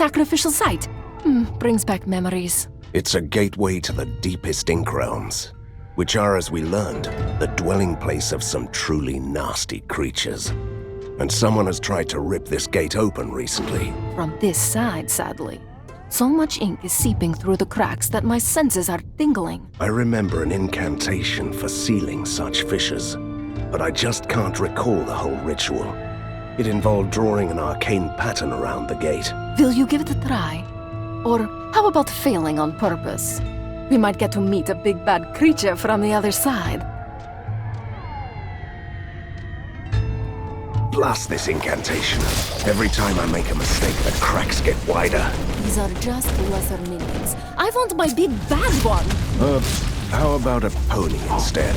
sacrificial site. Brings back memories. It's a gateway to the deepest Ink realms, which are, as we learned, the dwelling place of some truly nasty creatures. And someone has tried to rip this gate open recently. From this side, sadly. So much ink is seeping through the cracks that my senses are tingling. I remember an incantation for sealing such fissures, but I just can't recall the whole ritual. It involved drawing an arcane pattern around the gate. Will you give it a try? Or how about failing on purpose? We might get to meet a big bad creature from the other side. Blast this incantation. Every time I make a mistake, the cracks get wider. These are just lesser minions. I want my big bad one! How about a pony instead?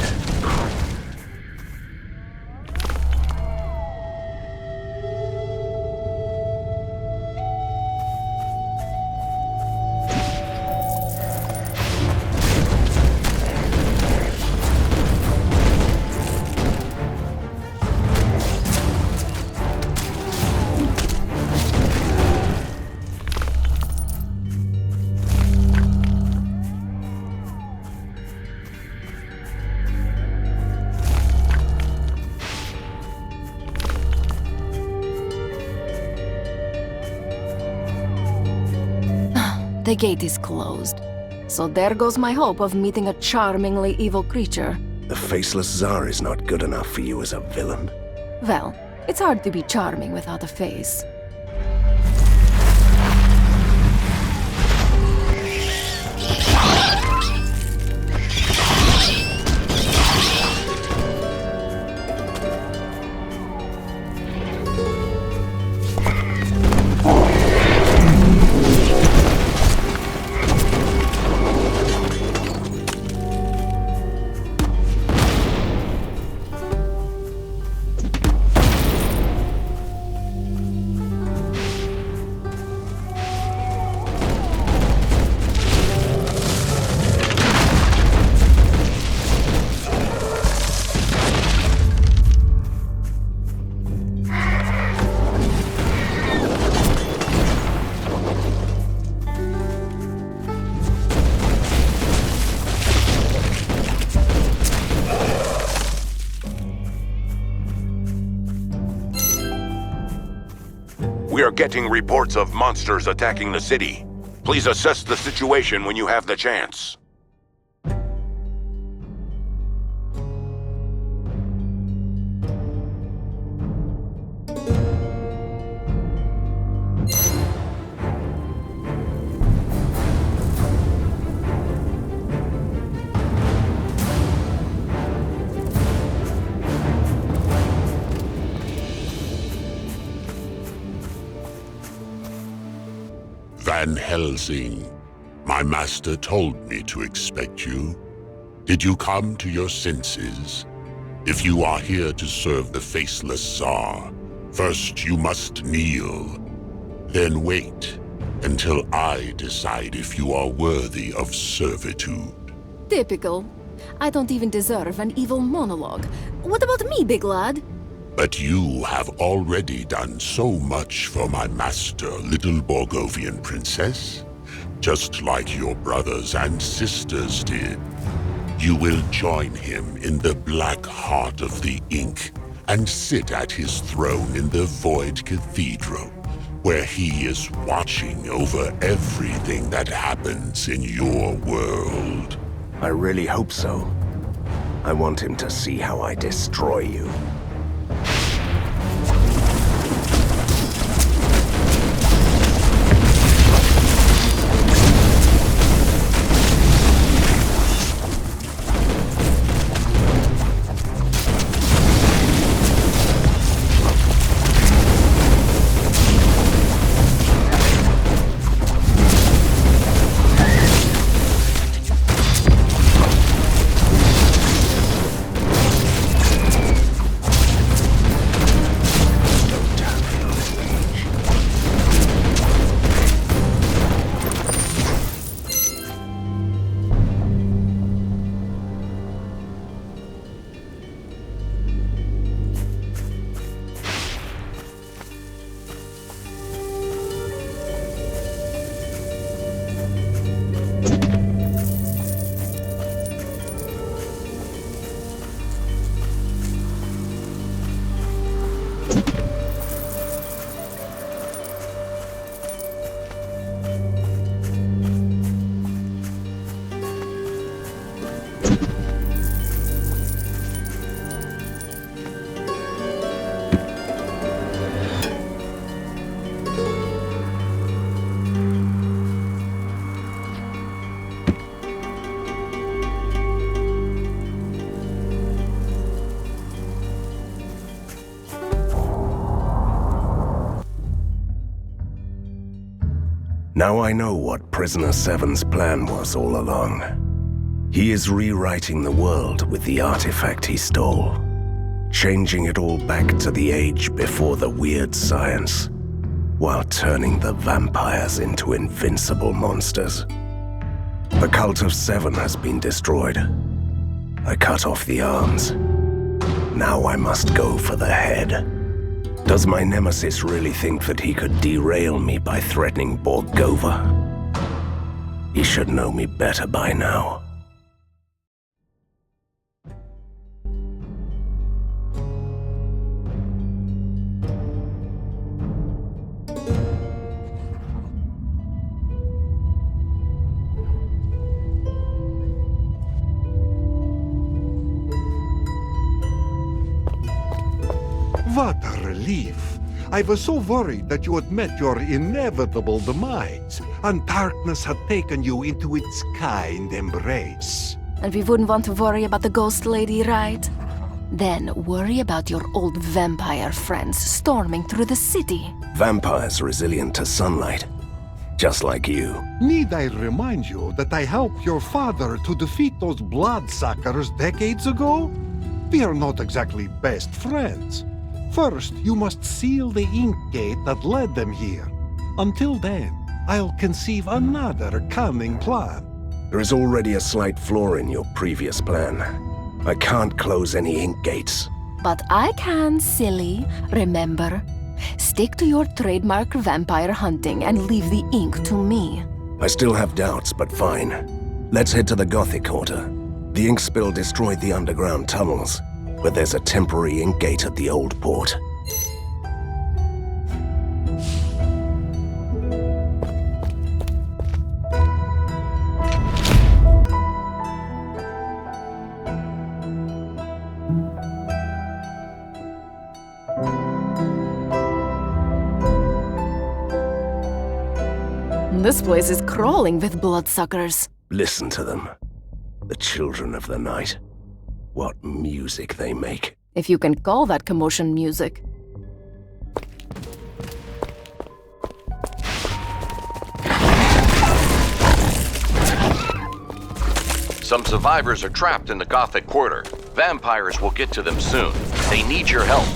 The gate is closed. So there goes my hope of meeting a charmingly evil creature. The Faceless Tsar is not good enough for you as a villain. Well, it's hard to be charming without a face. We are getting reports of monsters attacking the city. Please assess the situation when you have the chance. Van Helsing, my master told me to expect you. Did you come to your senses? If you are here to serve the Faceless Tsar, first you must kneel. Then wait until I decide if you are worthy of servitude. Typical. I don't even deserve an evil monologue. What about me, big lad? But you have already done so much for my master, little Borgovian princess. Just like your brothers and sisters did. You will join him in the black heart of the Ink and sit at his throne in the Void Cathedral, where he is watching over everything that happens in your world. I really hope so. I want him to see how I destroy you. Now I know what Prisoner 7's plan was all along. He is rewriting the world with the artifact he stole, changing it all back to the age before the weird science, while turning the vampires into invincible monsters. The Cult of Seven has been destroyed. I cut off the arms. Now I must go for the head. Does my nemesis really think that he could derail me by threatening Borgova? He should know me better by now. What a relief. I was so worried that you had met your inevitable demise, and darkness had taken you into its kind embrace. And we wouldn't want to worry about the ghost lady, right? Then worry about your old vampire friends storming through the city. Vampires resilient to sunlight, just like you. Need I remind you that I helped your father to defeat those bloodsuckers decades ago? We are not exactly best friends. First, you must seal the ink gate that led them here. Until then, I'll conceive another cunning plan. There is already a slight flaw in your previous plan. I can't close any ink gates. But I can, silly. Remember? Stick to your trademark vampire hunting and leave the ink to me. I still have doubts, but fine. Let's head to the Gothic Quarter. The ink spill destroyed the underground tunnels, but there's a temporary ink gate at the old port. This place is crawling with bloodsuckers. Listen to them. The children of the night. What music they make. If you can call that commotion music. Some survivors are trapped in the Gothic Quarter. Vampires will get to them soon. They need your help.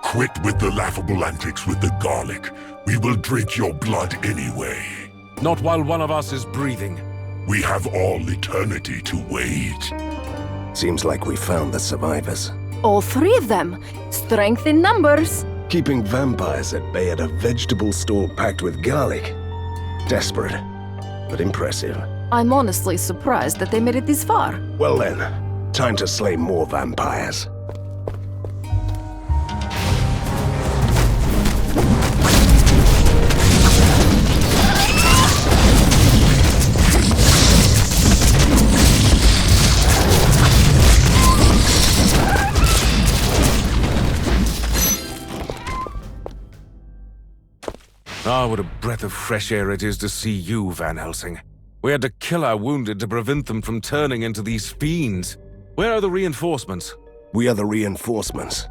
Quit with the laughable antics with the garlic. We will drink your blood anyway. Not while one of us is breathing. We have all eternity to wait. Seems like we found the survivors. All three of them. Strength in numbers. Keeping vampires at bay at a vegetable store packed with garlic. Desperate, but impressive. I'm honestly surprised that they made it this far. Well then, time to slay more vampires. Ah, what a breath of fresh air it is to see you, Van Helsing. We had to kill our wounded to prevent them from turning into these fiends. Where are the reinforcements? We are the reinforcements.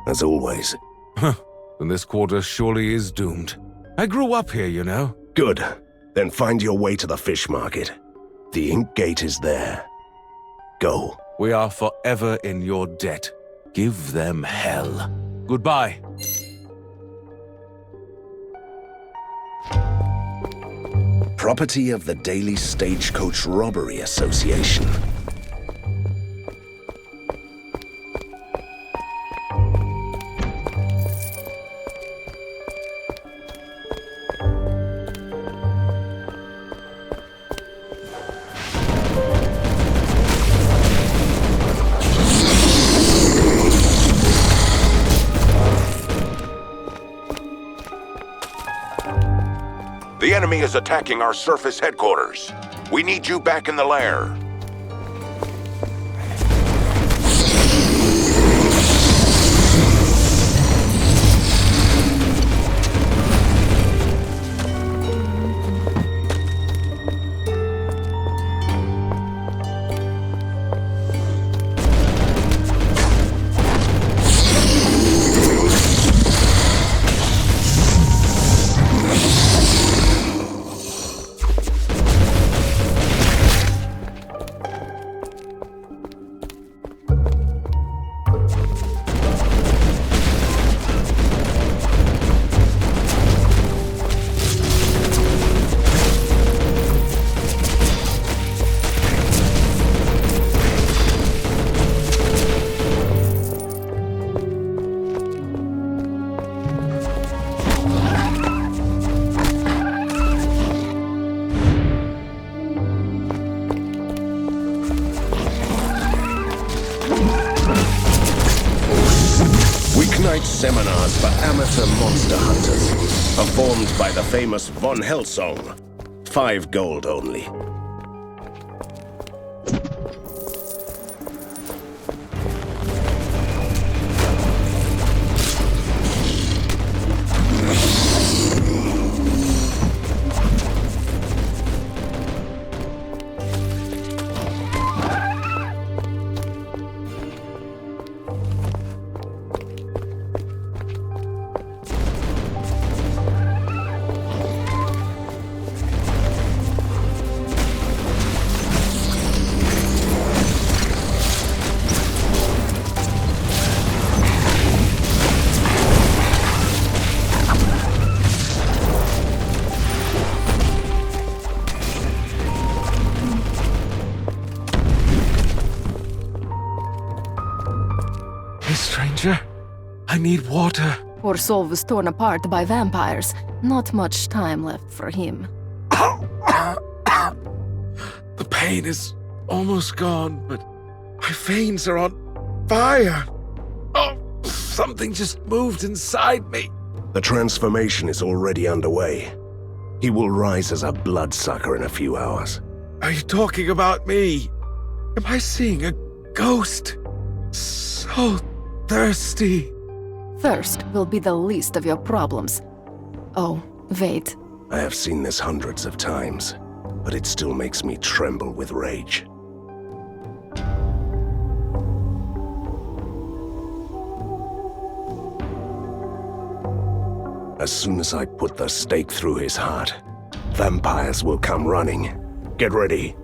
As always. Huh. Then this quarter surely is doomed. I grew up here, you know. Good. Then find your way to the fish market. The ink gate is there. Go. We are forever in your debt. Give them hell. Goodbye. Property of the Daily Stagecoach Robbery Association. The enemy is attacking our surface headquarters. We need you back in the lair. Weeknight seminars for amateur monster hunters, performed by the famous Von Helsing. 5 gold only. Hey, stranger. I need water. Poor soul was torn apart by vampires. Not much time left for him. The pain is almost gone, but my veins are on fire. Oh, something just moved inside me. The transformation is already underway. He will rise as a bloodsucker in a few hours. Are you talking about me? Am I seeing a ghost? So thirsty. Thirst will be the least of your problems. Oh, wait. I have seen this hundreds of times, but it still makes me tremble with rage. As soon as I put the stake through his heart, vampires will come running. Get ready.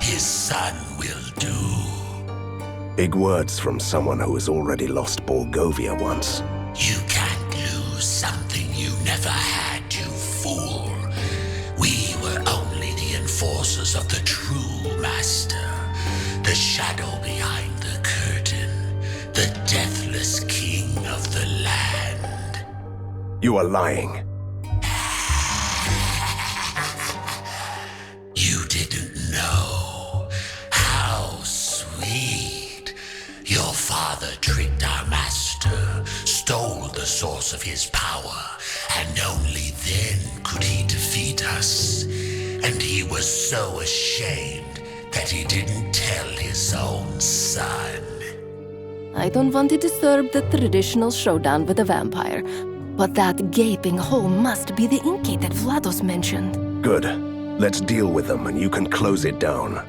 his son will do. Big words from someone who has already lost Borgovia once. You can't lose something you never had, you fool. We were only the enforcers of the true master, the shadow behind the curtain, the deathless king of the land. You are lying. You didn't know how sweet. Your father tricked our master, stole the source of his power, and only then could he defeat us. And he was so ashamed that he didn't tell his own son. I don't want to disturb the traditional showdown with the vampire, but that gaping hole must be the ink gate that Vlados mentioned. Good. Let's deal with them and you can close it down.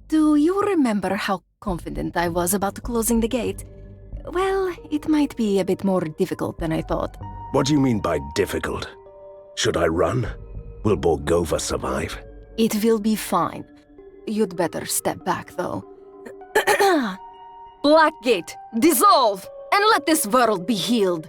Do you remember how confident I was about closing the gate? Well, it might be a bit more difficult than I thought. What do you mean by difficult? Should I run? Will Borgova survive? It will be fine. You'd better step back, though. Blackgate, dissolve, and let this world be healed.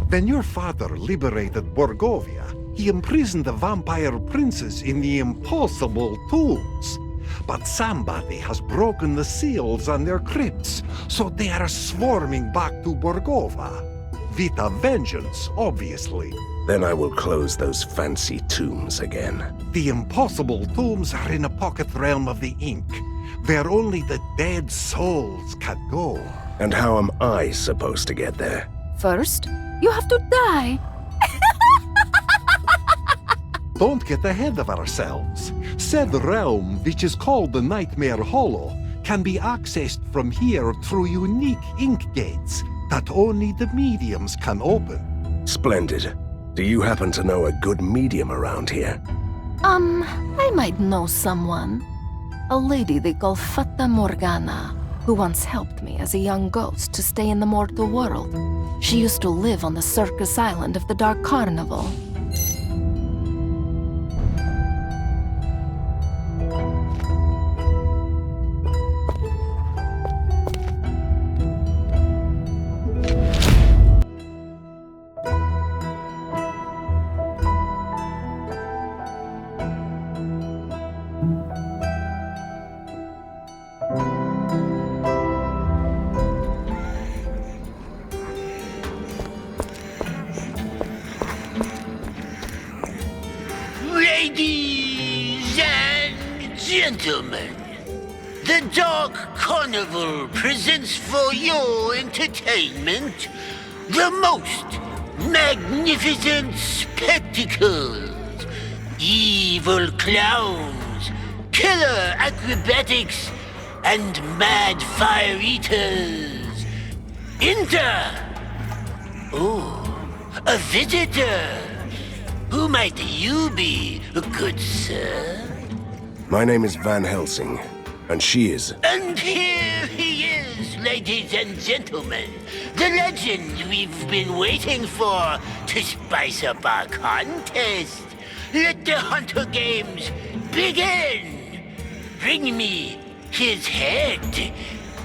When your father liberated Borgovia, he imprisoned the vampire princes in the impossible tombs. But somebody has broken the seals on their crypts, so they are swarming back to Borgova. With a vengeance, obviously. Then I will close those fancy tombs again. The impossible tombs are in a pocket realm of the ink, where only the dead souls can go. And how am I supposed to get there? First, you have to die. Don't get ahead of ourselves. Said realm, which is called the Nightmare Hollow, can be accessed from here through unique ink gates that only the mediums can open. Splendid. Do you happen to know a good medium around here? I might know someone. A lady they call Fata Morgana, who once helped me as a young ghost to stay in the mortal world. She used to live on the circus island of the Dark Carnival. Ladies and gentlemen, the Dark Carnival presents for your entertainment the most magnificent spectacles, evil clowns, killer acrobatics, and mad fire eaters. Enter! Oh, a visitor. Who might you be, good sir? My name is Van Helsing, and she is... And here he is, ladies and gentlemen. The legend we've been waiting for to spice up our contest. Let the Hunter Games begin. Bring me his head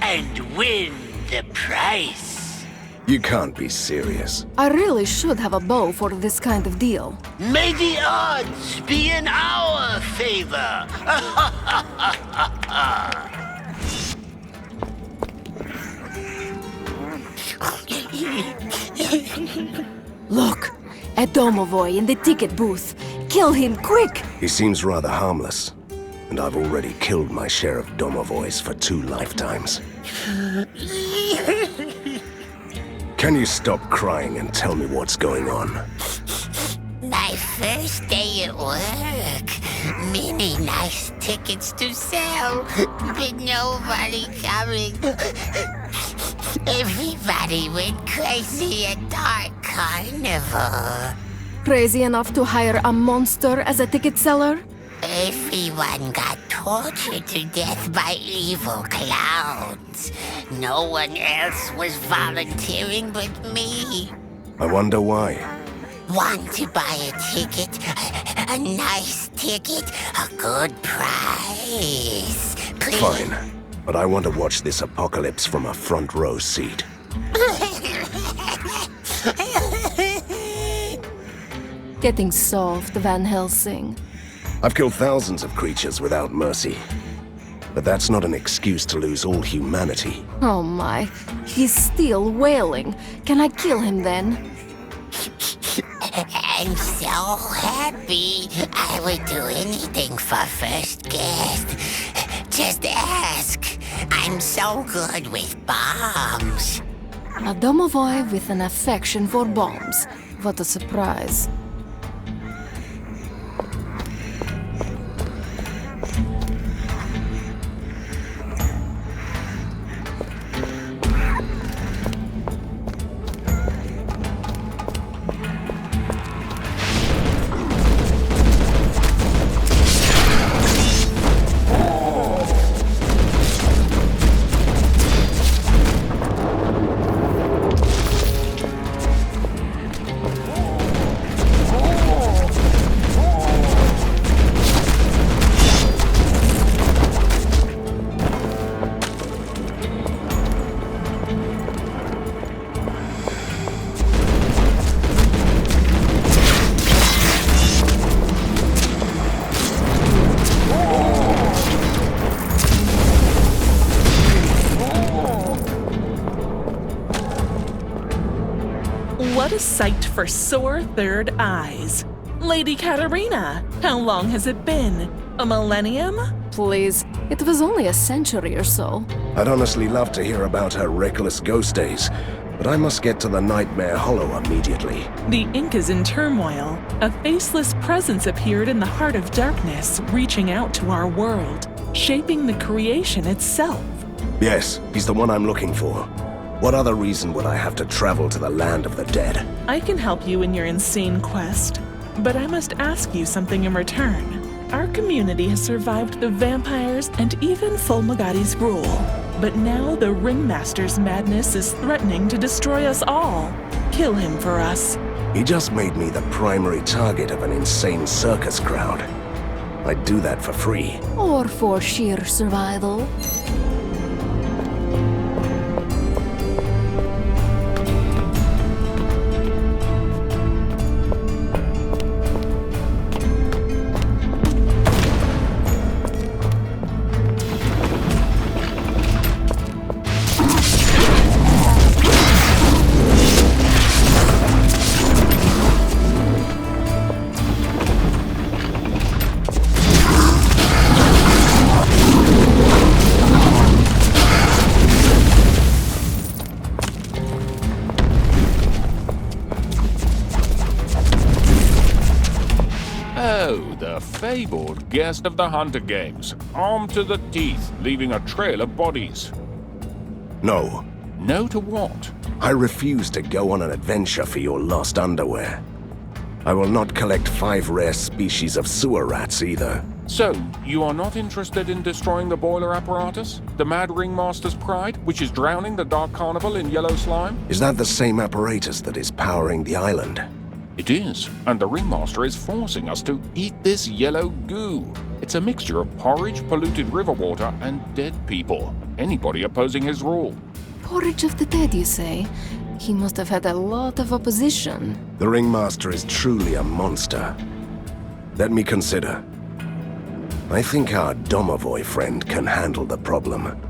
and win the prize. You can't be serious. I really should have a bow for this kind of deal. May the odds be in our favor. Look, a domovoy in the ticket booth. Kill him, quick! He seems rather harmless, and I've already killed my share of domovoys for 2 lifetimes. Can you stop crying and tell me what's going on? My first day at work. Many nice tickets to sell, but nobody coming. Everybody went crazy at Dark Carnival. Crazy enough to hire a monster as a ticket seller? Everyone got tortured to death by evil clowns. No one else was volunteering but me. I wonder why. Want to buy a ticket? A nice ticket? A good price? Please. Fine, but I want to watch this apocalypse from a front row seat. Getting soft, Van Helsing. I've killed thousands of creatures without mercy. But that's not an excuse to lose all humanity. Oh my, he's still wailing. Can I kill him then? I'm so happy. I would do anything for first guest. Just ask. I'm so good with bombs. A domovoy with an affection for bombs. What a surprise. What a sight for sore third eyes. Lady Katerina, how long has it been? A millennium? Please, it was only a century or so. I'd honestly love to hear about her reckless ghost days, but I must get to the Nightmare Hollow immediately. The ink is in turmoil. A faceless presence appeared in the heart of darkness, reaching out to our world, shaping the creation itself. Yes, he's the one I'm looking for. What other reason would I have to travel to the land of the dead? I can help you in your insane quest, but I must ask you something in return. Our community has survived the vampires and even Fulmagati's rule, but now the Ringmaster's madness is threatening to destroy us all. Kill him for us. He just made me the primary target of an insane circus crowd. I'd do that for free. Or for sheer survival. Fabled guest of the Hunter Games, armed to the teeth, leaving a trail of bodies. No. No to what? I refuse to go on an adventure for your lost underwear. I will not collect 5 rare species of sewer rats either. So, you are not interested in destroying the boiler apparatus? The Mad Ringmaster's pride, which is drowning the Dark Carnival in yellow slime? Is that the same apparatus that is powering the island? It is, and the Ringmaster is forcing us to eat this yellow goo. It's a mixture of porridge, polluted river water, and dead people. Anybody opposing his rule. Porridge of the dead, you say? He must have had a lot of opposition. The ringmaster is truly a monster. Let me consider. I think our Domovoy friend can handle the problem.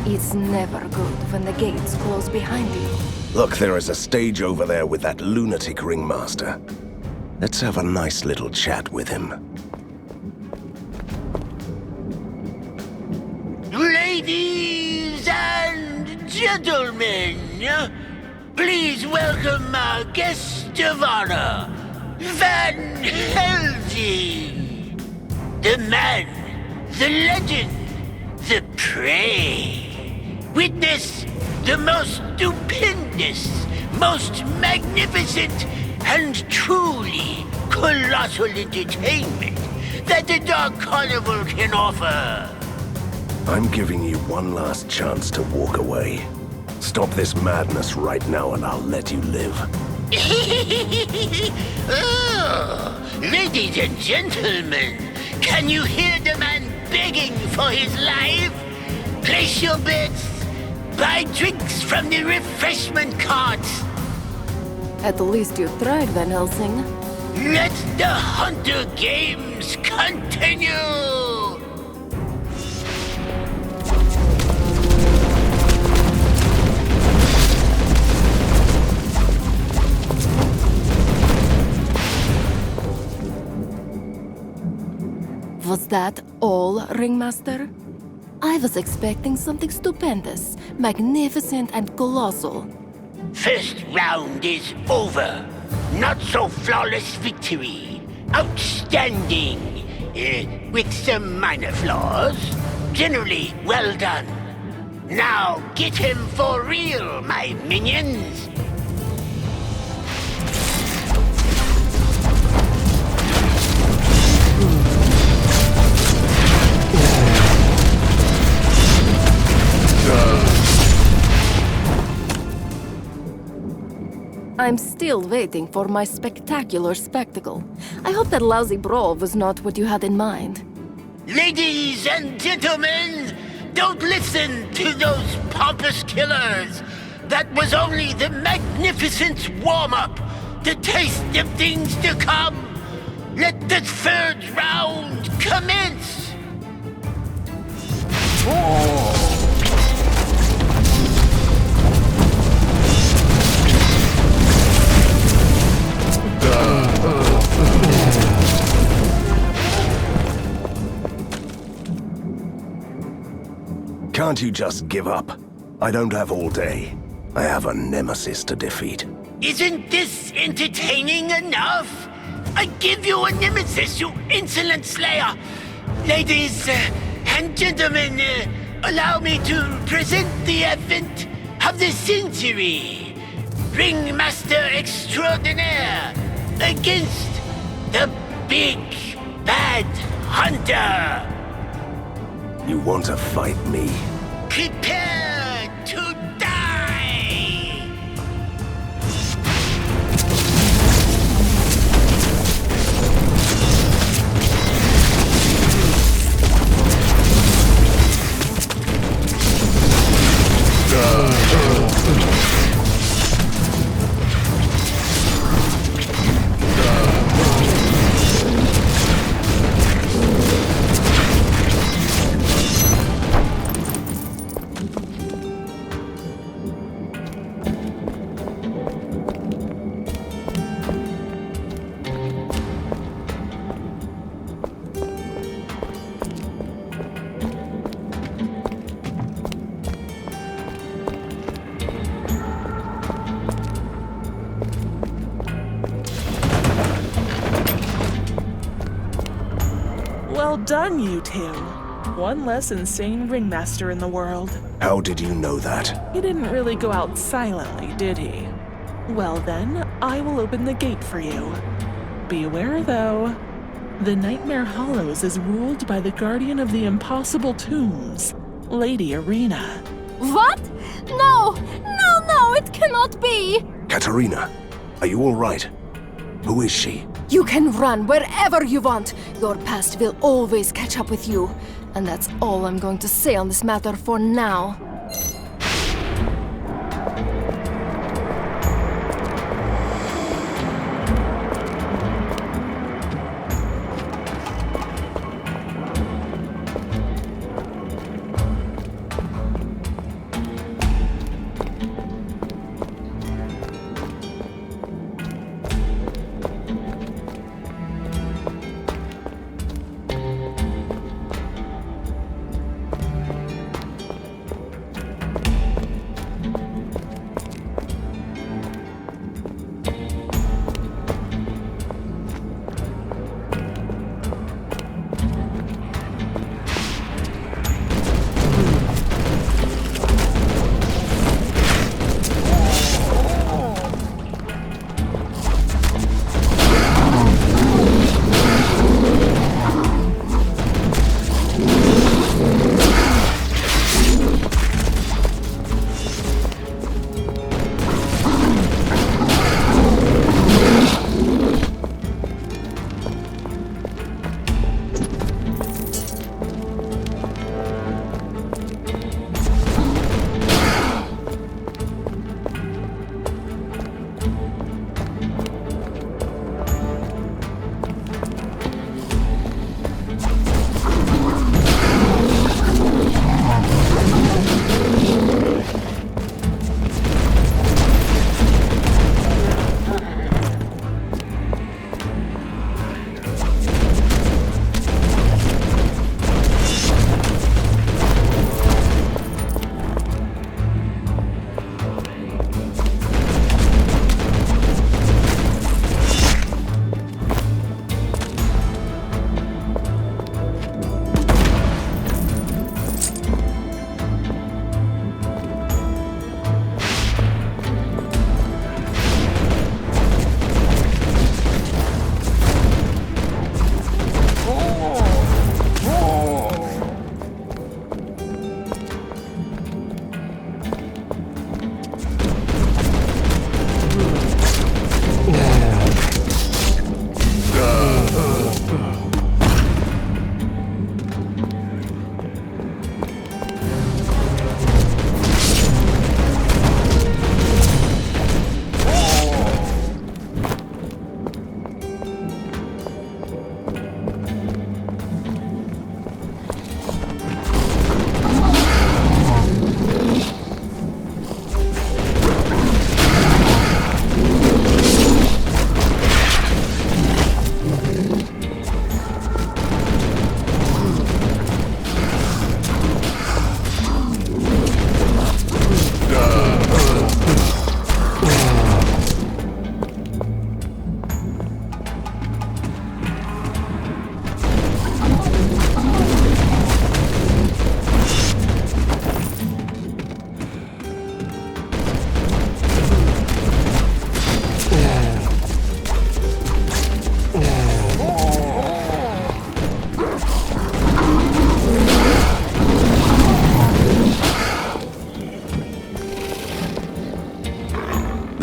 It's never good when the gates close behind you. Look, there is a stage over there with that lunatic ringmaster. Let's have a nice little chat with him. Ladies and gentlemen, please welcome our guest of honor, Van Helsing. The man, the legend, the prey. Witness the most stupendous, most magnificent, and truly colossal entertainment that the Dark Carnival can offer. I'm giving you one last chance to walk away. Stop this madness right now and I'll let you live. Oh, ladies and gentlemen, can you hear the man begging for his life? Place your bets. Buy drinks from the refreshment carts. At least you tried, Van Helsing. Let the Hunter Games continue! Was that all, Ringmaster? I was expecting something stupendous, magnificent and colossal. First round is over. Not so flawless victory. Outstanding. With some minor flaws. Generally well done. Now get him for real, my minions. I'm still waiting for my spectacular spectacle. I hope that lousy brawl was not what you had in mind. Ladies and gentlemen, don't listen to those pompous killers. That was only the magnificent warm-up, the taste of things to come. Let the third round commence. Can't you just give up? I don't have all day. I have a nemesis to defeat. Isn't this entertaining enough? I give you a nemesis, you insolent slayer. Ladies and gentlemen, allow me to present the advent of the century. Ringmaster Extraordinaire against the Big Bad Hunter. You want to fight me? Prepare to die! Well done, you two. One less insane ringmaster in the world. How did you know that? He didn't really go out silently, did he? Well then, I will open the gate for you. Beware though. The Nightmare Hollows is ruled by the guardian of the impossible tombs, Lady Arena. What? No! No, no, it cannot be! Katerina, are you all right? Who is she? You can run wherever you want. Your past will always catch up with you. And that's all I'm going to say on this matter for now.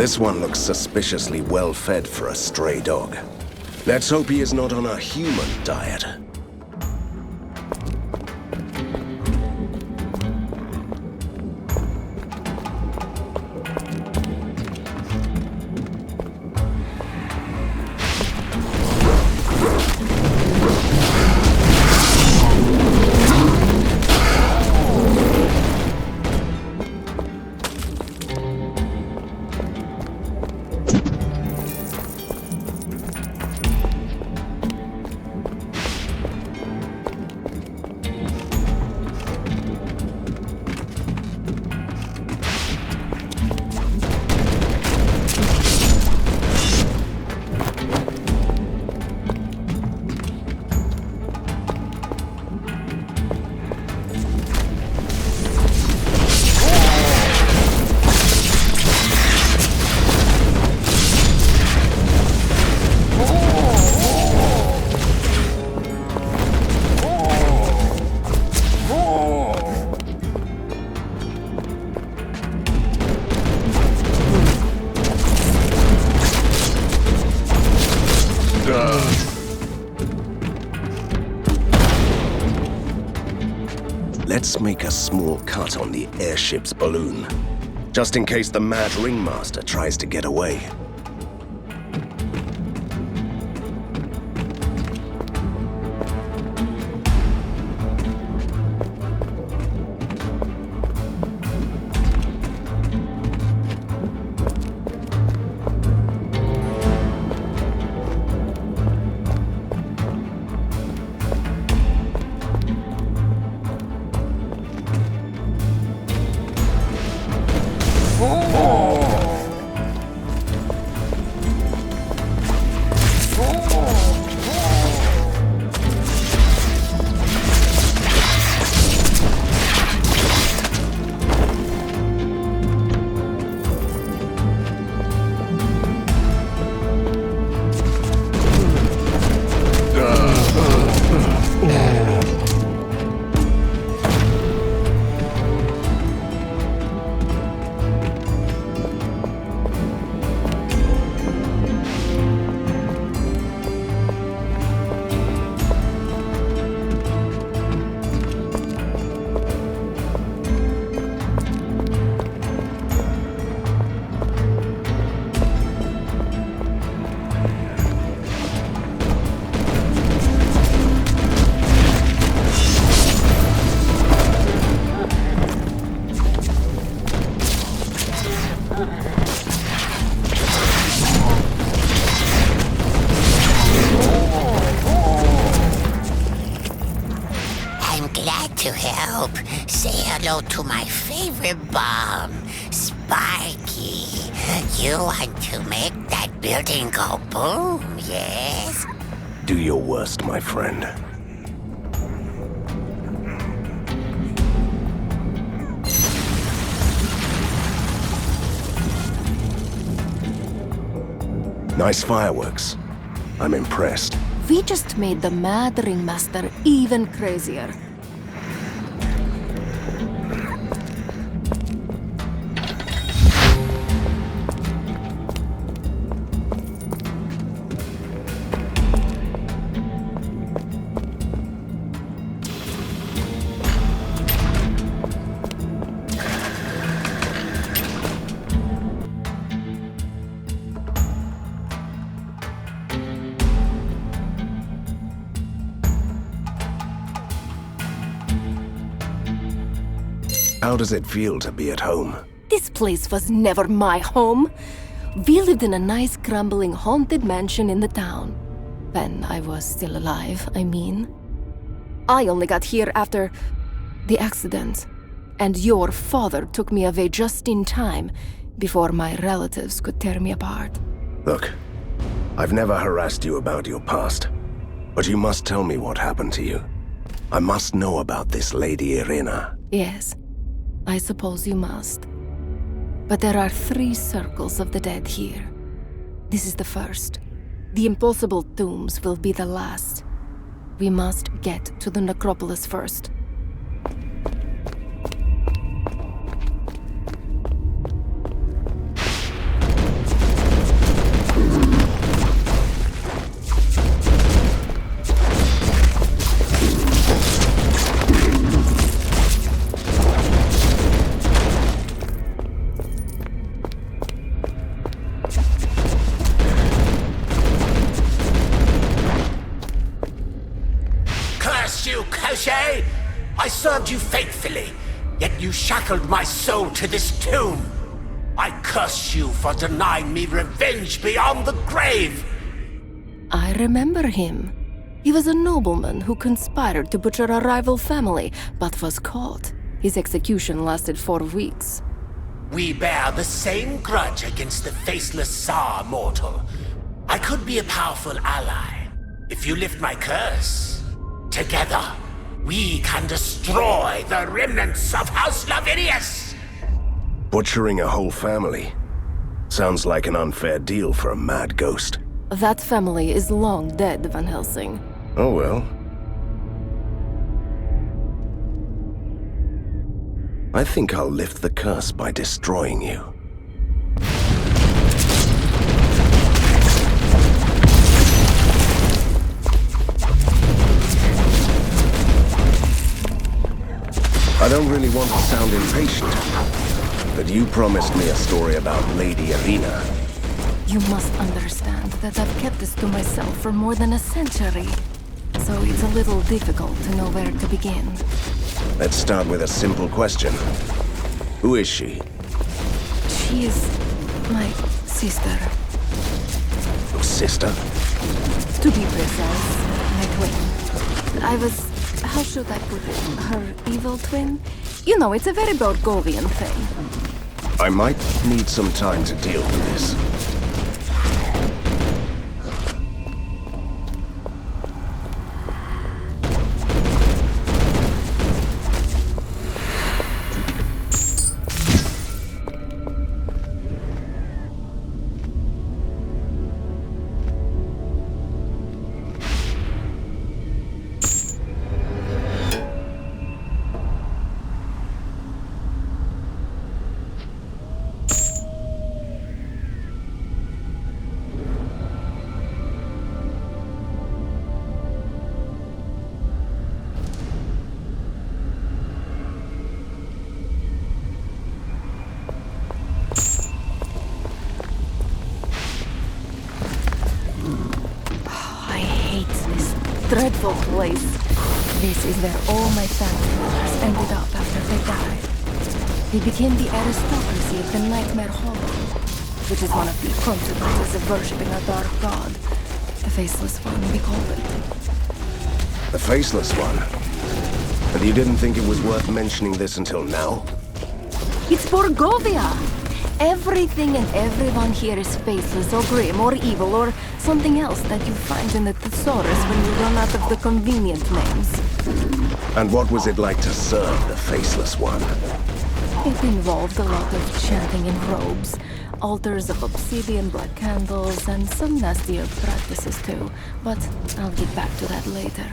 This one looks suspiciously well-fed for a stray dog. Let's hope he is not on a human diet. let's make a small cut on the airship's balloon, just in case the Mad Ringmaster tries to get away. To help, say hello to my favorite bomb, Sparky. You want to make that building go boom, yes? Do your worst, my friend. Nice fireworks. I'm impressed. We just made the Mad Ringmaster even crazier. How does it feel to be at home? This place was never my home. We lived in a nice, crumbling, haunted mansion in the town. When I was still alive, I mean. I only got here after the accident. And your father took me away just in time, before my relatives could tear me apart. Look, I've never harassed you about your past, but you must tell me what happened to you. I must know about this Lady Irina. Yes, I suppose you must. But there are 3 circles of the dead here. This is the first. The impossible tombs will be the last. We must get to the necropolis first. I served you faithfully, yet you shackled my soul to this tomb. I curse you for denying me revenge beyond the grave. I remember him. He was a nobleman who conspired to butcher a rival family, but was caught. His execution lasted 4 weeks. We bear the same grudge against the faceless Tsar, mortal. I could be a powerful ally if you lift my curse. Together, we can destroy the remnants of House Lavinius! Butchering a whole family? Sounds like an unfair deal for a mad ghost. That family is long dead, Van Helsing. Oh well. I think I'll lift the curse by destroying you. I don't really want to sound impatient, but you promised me a story about Lady Irina. You must understand that I've kept this to myself for more than a century. So it's a little difficult to know where to begin. Let's start with a simple question. Who is she? She is my sister. Your sister? To be precise, my twin. I was, how should I put it, her evil twin? You know, it's a very Borgovian thing. I might need some time to deal with this. Dreadful place. This is where all my family members ended up after they died. They became the aristocracy of the Nightmare Hollow, which is one of the consequences of worshipping a dark god. The Faceless One, we called it. The Faceless One? And you didn't think it was worth mentioning this until now? It's Borgovia! Everything and everyone here is faceless or grim or evil or something else that you find in the thesaurus when you run out of the convenient names. And what was it like to serve the Faceless One? It involved a lot of chanting in robes, altars of obsidian, black candles, and some nastier practices too. But I'll get back to that later.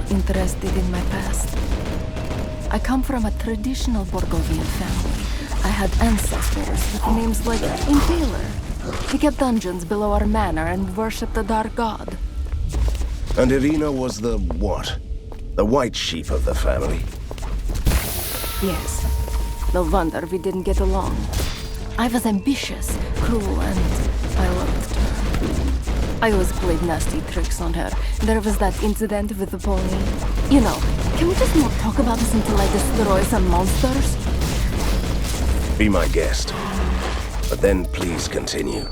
Interested in my past. I come from a traditional Borgovian family. I had ancestors with names like Impaler. We kept dungeons below our manor and worshipped the dark god. And Irina was the what? The white sheep of the family? Yes. No wonder we didn't get along. I was ambitious, cruel, and I loved her. I always played nasty tricks on her. There was that incident with the pony. You know, can we just not talk about this until I destroy some monsters? Be my guest. But then please continue.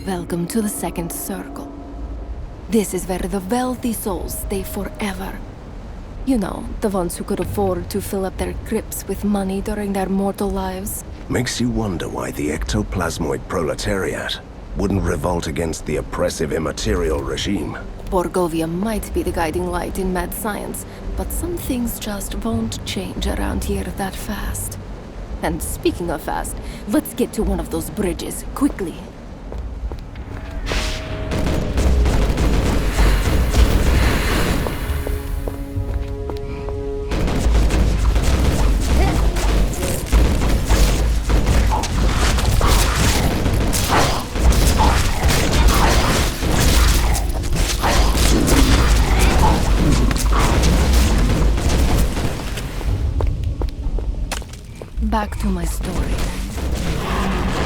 Welcome to the second circle. This is where the wealthy souls stay forever. You know, the ones who could afford to fill up their crypts with money during their mortal lives. Makes you wonder why the ectoplasmoid proletariat wouldn't revolt against the oppressive immaterial regime. Borgovia might be the guiding light in mad science, but some things just won't change around here that fast. And speaking of fast, let's get to one of those bridges, quickly. Back to my story.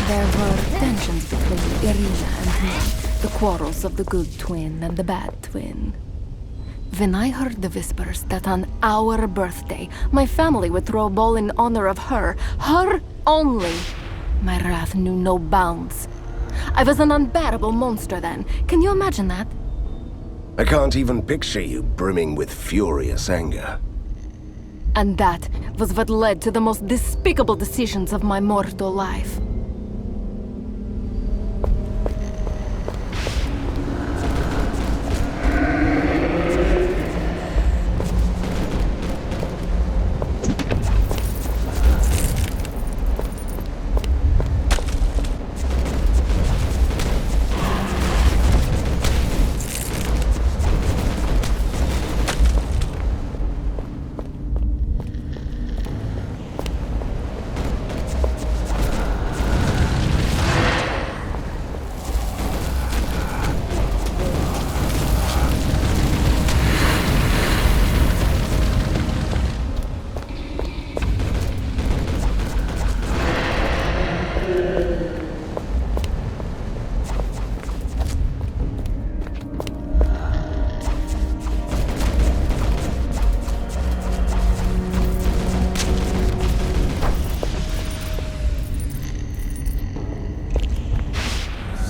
There were tensions between Irina and me, the quarrels of the good twin and the bad twin. When I heard the whispers that on our birthday, my family would throw a ball in honor of her only, my wrath knew no bounds. I was an unbearable monster then. Can you imagine that? I can't even picture you brimming with furious anger. And that was what led to the most despicable decisions of my mortal life.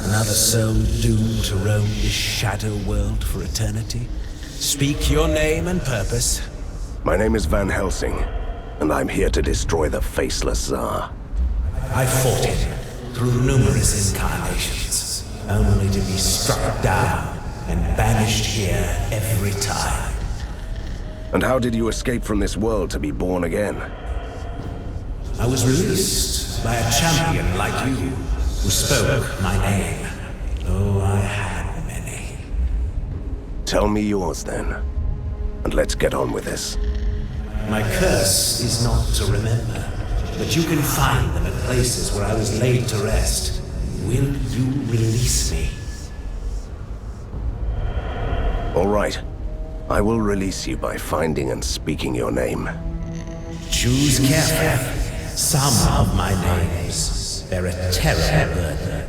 Another soul doomed to roam this shadow world for eternity? Speak your name and purpose. My name is Van Helsing, and I'm here to destroy the Faceless Tsar. I fought it through numerous incarnations, only to be struck down and banished here every time. And how did you escape from this world to be born again? I was released by a champion like you, who spoke my name. Oh, I had many. Tell me yours then, and let's get on with this. My curse is not to remember, but you can find them at places where I was laid to rest. Will you release me? All right. I will release you by finding and speaking your name. Choose carefully. Some of my names bear a terrible burden.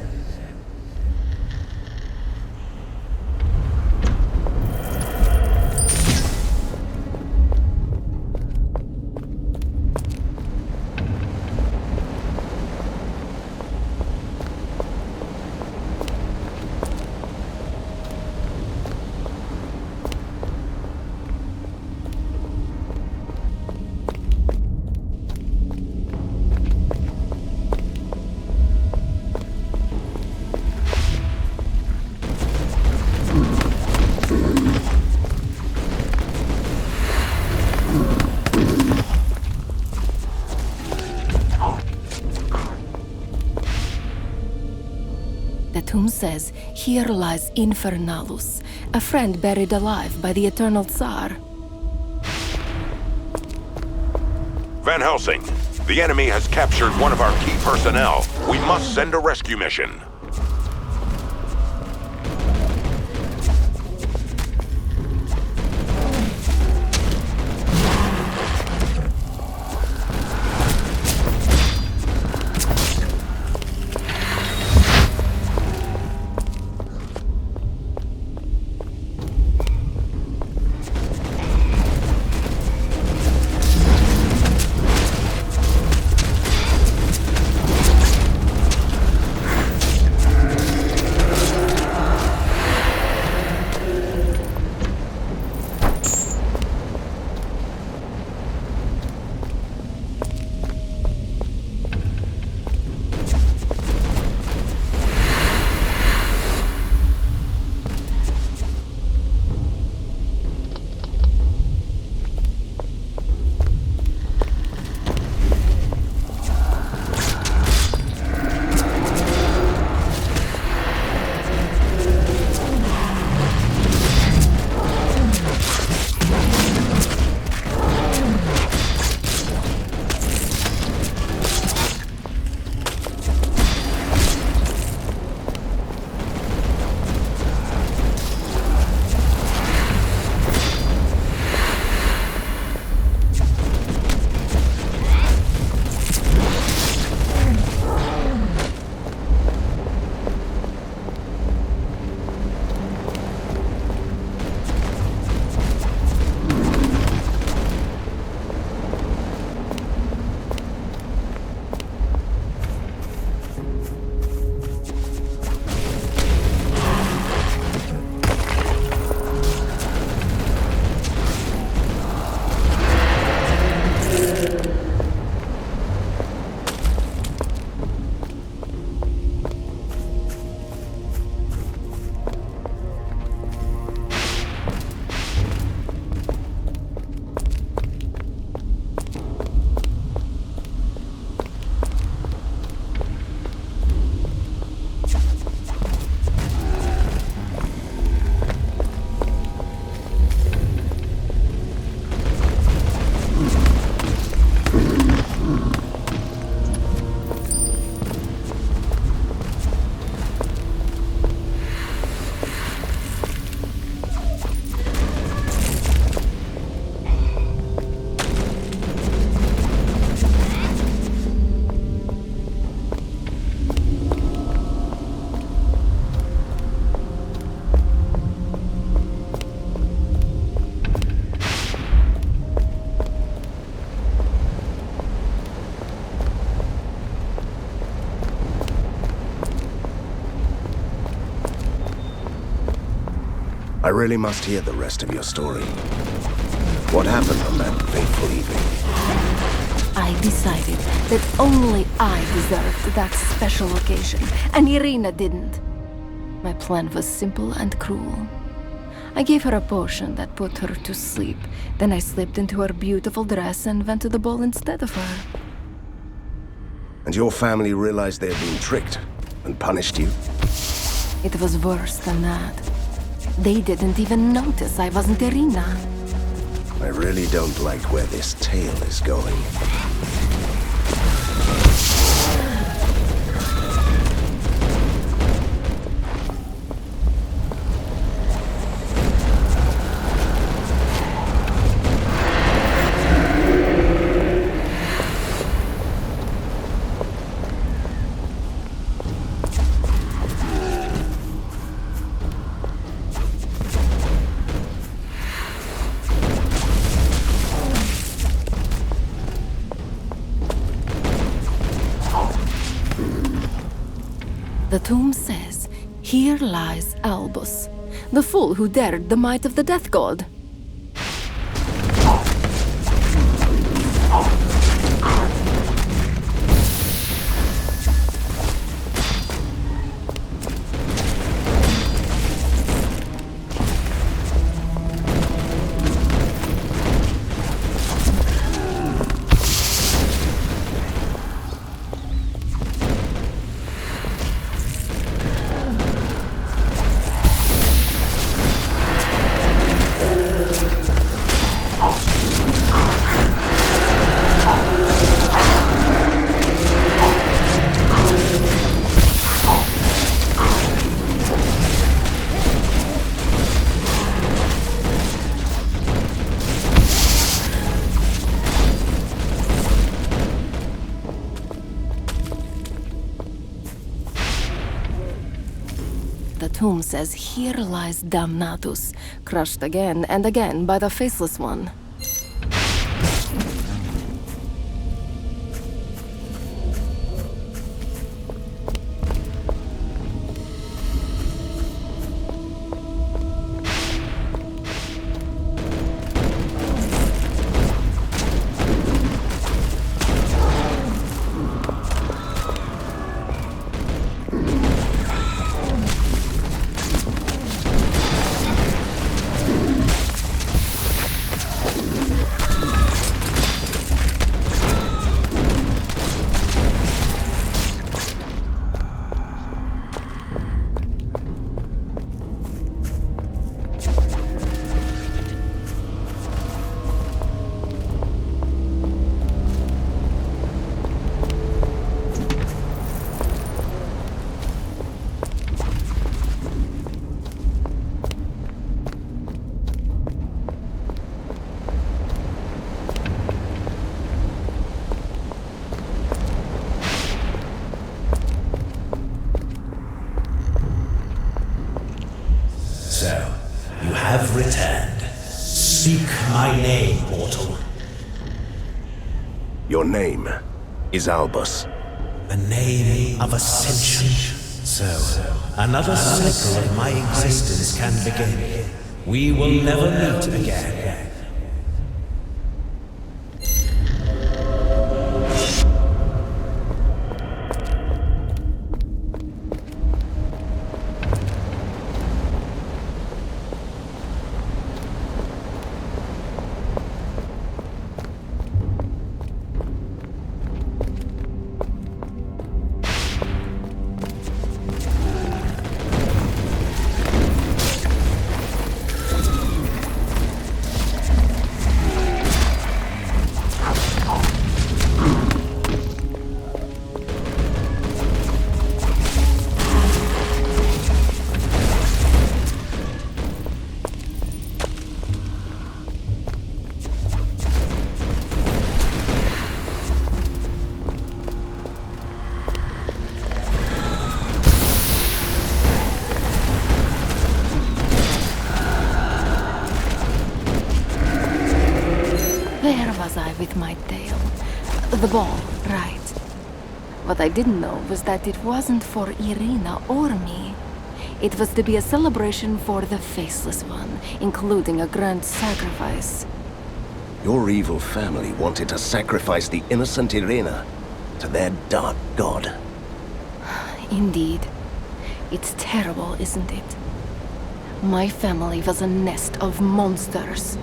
The tomb says, "Here lies Infernalus, a friend buried alive by the Eternal Tsar." Van Helsing, the enemy has captured one of our key personnel. We must send a rescue mission. I really must hear the rest of your story. What happened on that fateful evening? I decided that only I deserved that special occasion, and Irina didn't. My plan was simple and cruel. I gave her a potion that put her to sleep. Then I slipped into her beautiful dress and went to the ball instead of her. And your family realized they had been tricked and punished you? It was worse than that. They didn't even notice I wasn't Irina. I really don't like where this tale is going. The tomb says, "Here lies Albus, the fool who dared the might of the Death God." The tomb says, "Here lies Damnatus, crushed again and again by the Faceless One." So, you have returned. Speak my name, mortal. Your name is Albus. The name of ascension. So, another cycle of my existence can begin. We will never meet again. Where was I with my tale? The ball, right. What I didn't know was that it wasn't for Irina or me. It was to be a celebration for the Faceless One, including a grand sacrifice. Your evil family wanted to sacrifice the innocent Irina to their dark god. Indeed. It's terrible, isn't it? My family was a nest of monsters.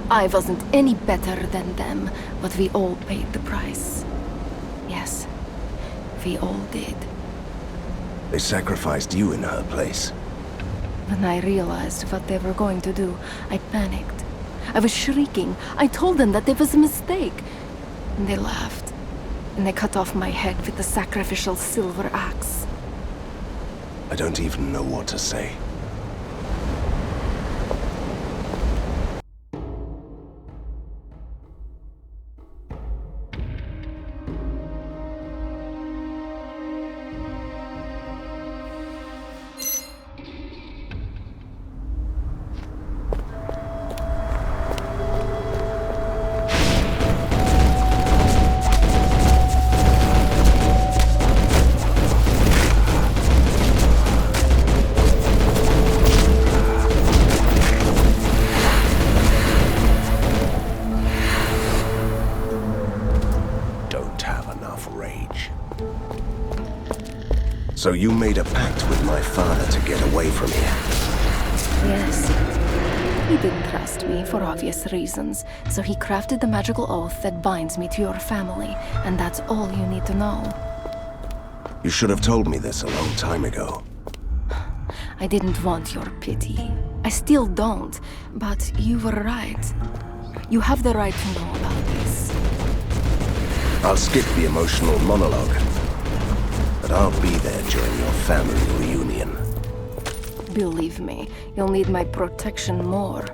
I wasn't any better than them, but we all paid the price. Yes, we all did. They sacrificed you in her place. When I realized what they were going to do, I panicked. I was shrieking. I told them that it was a mistake. And they laughed. And they cut off my head with the sacrificial silver axe. I don't even know what to say. So you made a pact with my father to get away from here? Yes. He didn't trust me for obvious reasons, so he crafted the magical oath that binds me to your family, and that's all you need to know. You should have told me this a long time ago. I didn't want your pity. I still don't, but you were right. You have the right to know about this. I'll skip the emotional monologue, but I'll be there during your family reunion. Believe me, you'll need my protection more.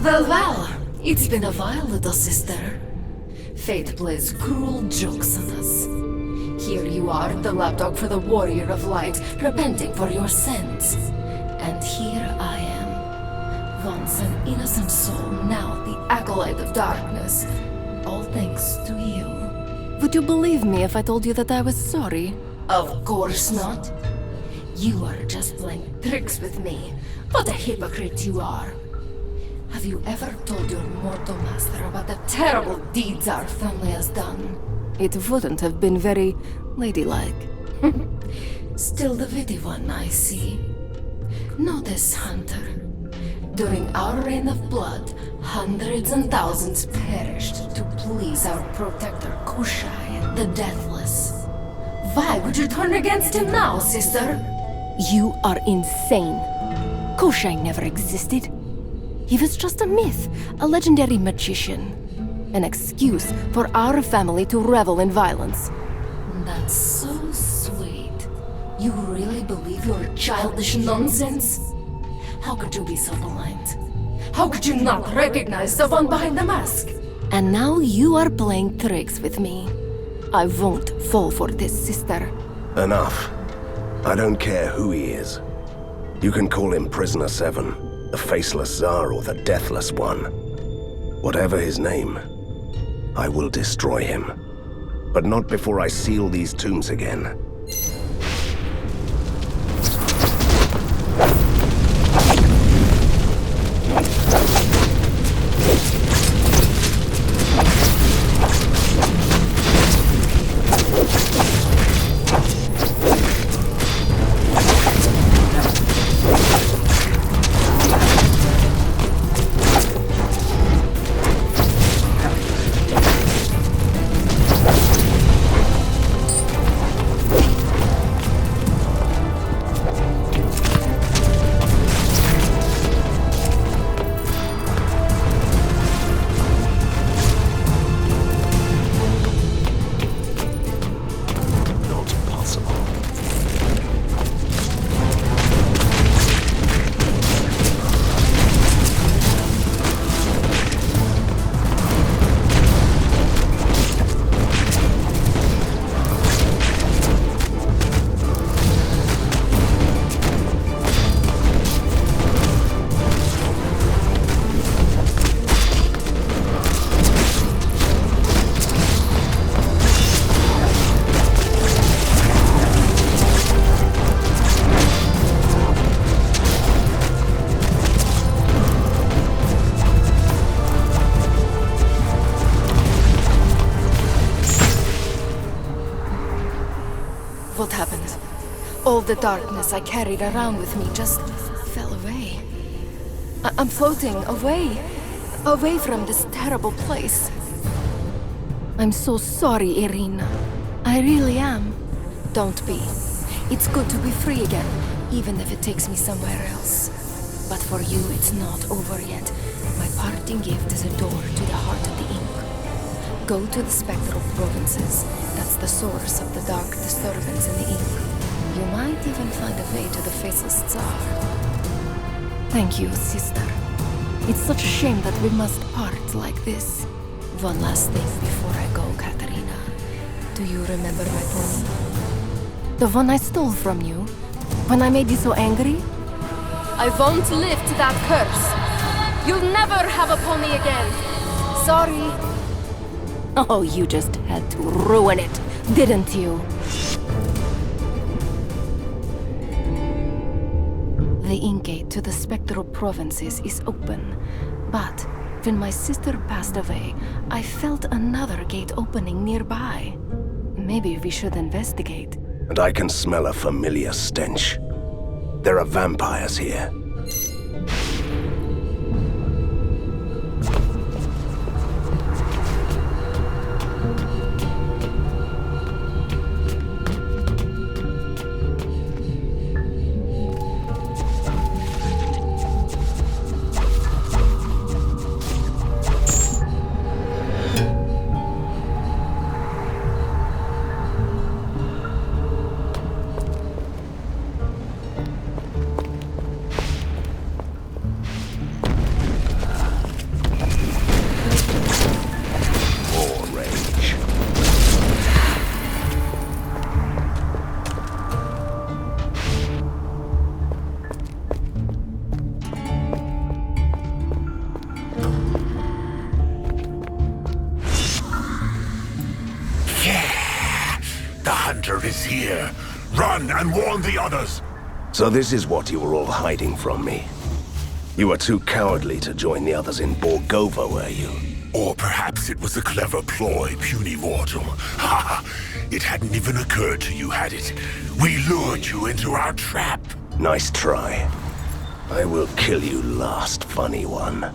Well, it's been a while, little sister. Fate plays cruel jokes on us. Here you are, the lapdog for the warrior of light, repenting for your sins. And here I am, once an innocent soul, now the acolyte of darkness. All thanks to you. Would you believe me if I told you that I was sorry? Of course not. You are just playing tricks with me. What a hypocrite you are. Have you ever told your mortal master about the terrible deeds our family has done? It wouldn't have been very ladylike. Still the witty one, I see. Know this, Hunter. During our reign of blood, hundreds and thousands perished to please our protector Kushai, the Deathless. Why would you turn against him now, sister? You are insane. Kushai never existed. He was just a myth, a legendary magician. An excuse for our family to revel in violence. That's so sweet. You really believe your childish nonsense? How could you be so blind? How could you not recognize the one behind the mask? And now you are playing tricks with me. I won't fall for this, sister. Enough. I don't care who he is. You can call him Prisoner 7. The Faceless Tsar or the Deathless One. Whatever his name, I will destroy him. But not before I seal these tombs again. fast. All the darkness I carried around with me just fell away. I'm floating away from this terrible place. I'm so sorry, Irina. I really am. Don't be. It's good to be free again, even if it takes me somewhere else. But for you, it's not over yet. My parting gift is a door to the heart of the ink. Go to the spectral provinces. That's the source of the dark disturbance in the ink. You might even find a way to the Faceless Tsar. Thank you, sister. It's such a shame that we must part like this. One last thing before I go, Katerina. Do you remember my pony? The one I stole from you? When I made you so angry? I won't lift that curse. You'll never have a pony again. Sorry. Oh, you just had to ruin it, didn't you? The ink gate to the spectral provinces is open, but when my sister passed away, I felt another gate opening nearby. Maybe we should investigate. And I can smell a familiar stench. There are vampires here. Is here. Run and warn the others. So this is what you were all hiding from me. You were too cowardly to join the others in Borgova, were you? Or perhaps it was a clever ploy, puny mortal. Ha! It hadn't even occurred to you, had it? We lured you into our trap. Nice try. I will kill you last, funny one.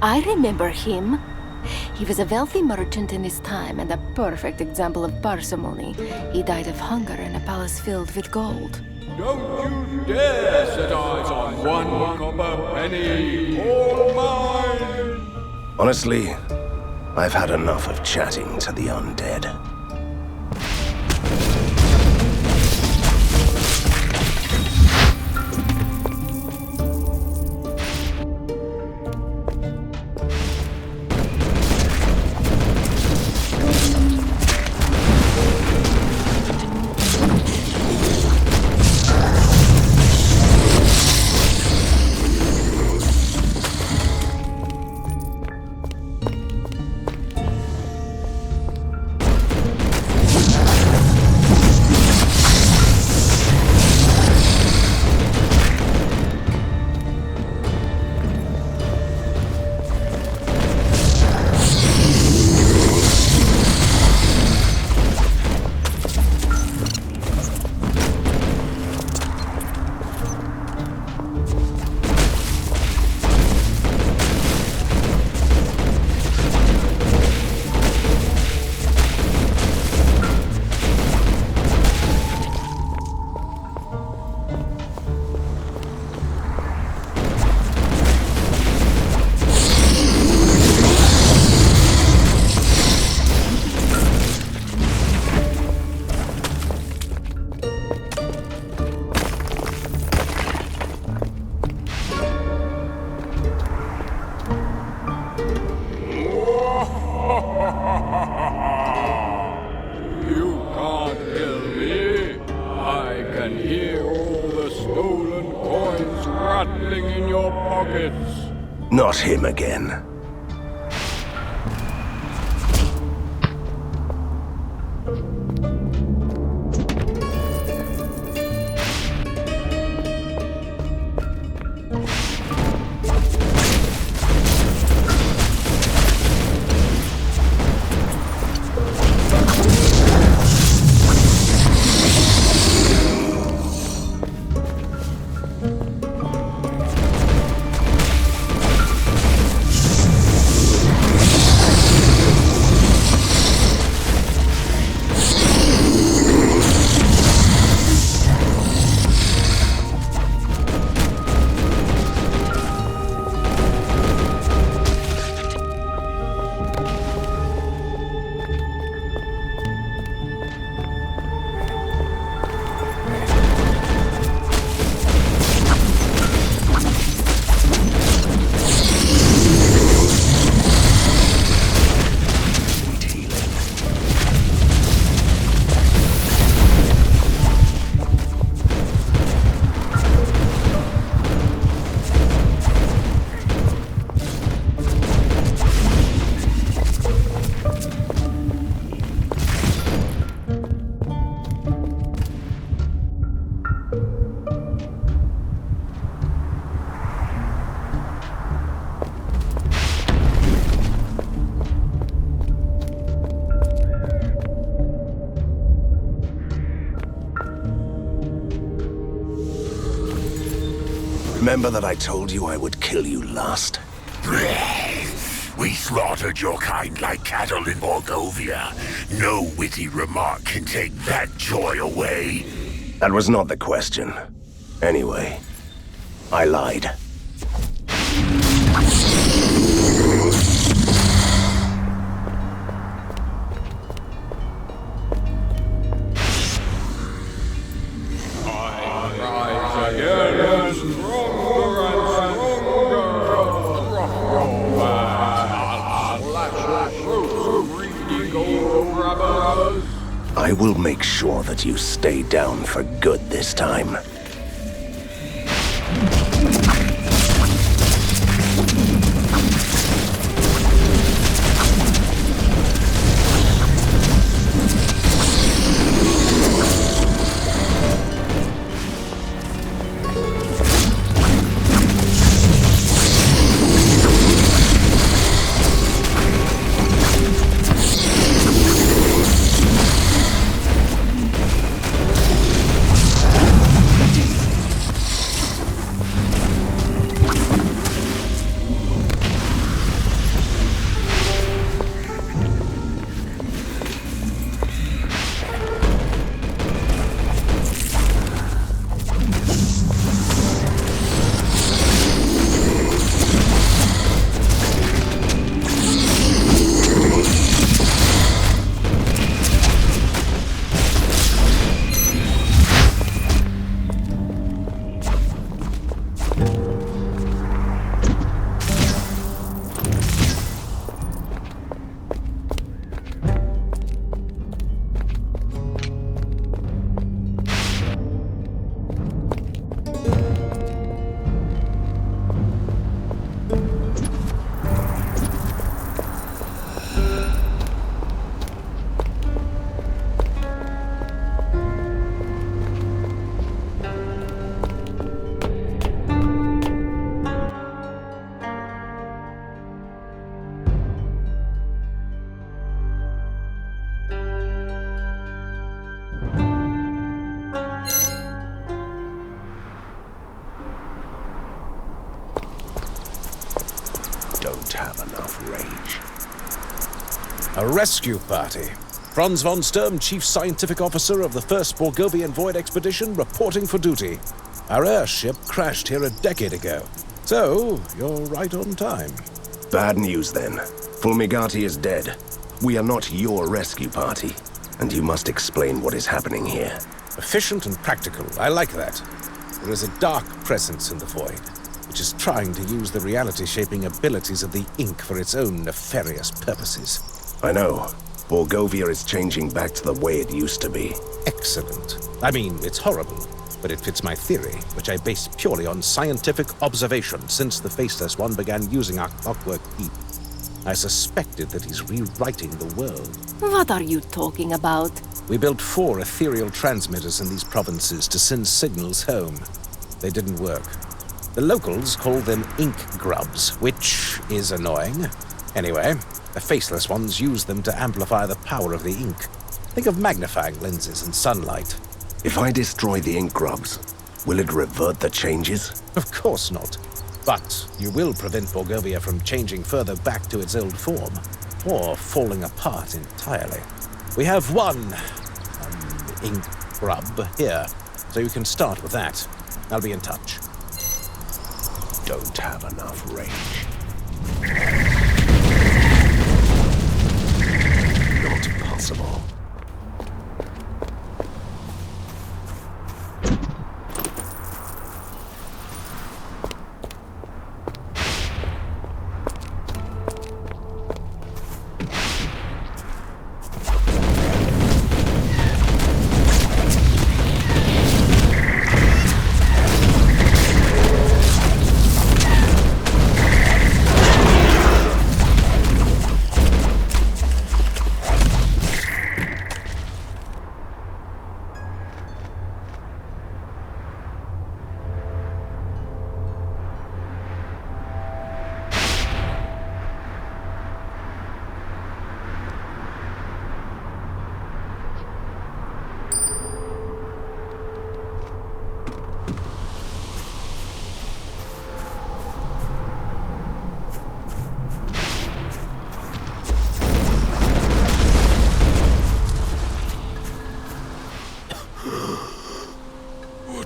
I remember him. He was a wealthy merchant in his time and a perfect example of parsimony. He died of hunger in a palace filled with gold. Don't you dare set eyes on one copper penny, all mine! Honestly, I've had enough of chatting to the undead. can hear all the stolen coins rattling in your pockets. Not him again. Remember that I told you I would kill you last? We slaughtered your kind like cattle in Borgovia. No witty remark can take that joy away. That was not the question. Anyway, I lied. I will make sure that you stay down for good this time. Don't have enough rage. A rescue party. Franz von Sturm, Chief Scientific Officer of the 1st Borgovian Void Expedition, reporting for duty. Our airship crashed here a decade ago. So, you're right on time. Bad news then. Fulmigati is dead. We are not your rescue party, and you must explain what is happening here. Efficient and practical. I like that. There is a dark presence in the Void, which is trying to use the reality-shaping abilities of the ink for its own nefarious purposes. I know. Borgovia is changing back to the way it used to be. Excellent. I mean, it's horrible, but it fits my theory, which I base purely on scientific observation since the Faceless One began using our clockwork keep. I suspected that he's rewriting the world. What are you talking about? We built 4 ethereal transmitters in these provinces to send signals home. They didn't work. The locals call them ink grubs, which is annoying. Anyway, the Faceless Ones use them to amplify the power of the ink. Think of magnifying lenses and sunlight. If I destroy the ink grubs, will it revert the changes? Of course not. But you will prevent Borgovia from changing further back to its old form, or falling apart entirely. We have one ink grub here, so you can start with that. I'll be in touch. Don't have enough range. Not possible.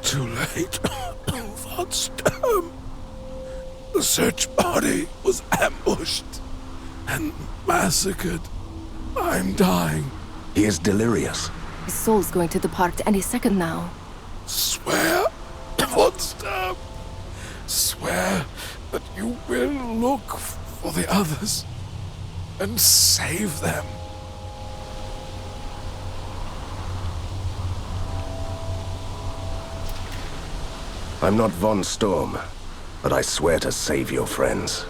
Too late. Von Sturm. The search party was ambushed and massacred. I'm dying. He is delirious. His soul's going to depart any second now. Swear, Von Sturm. Swear that you will look for the others and save them. I'm not Von Storm, but I swear to save your friends.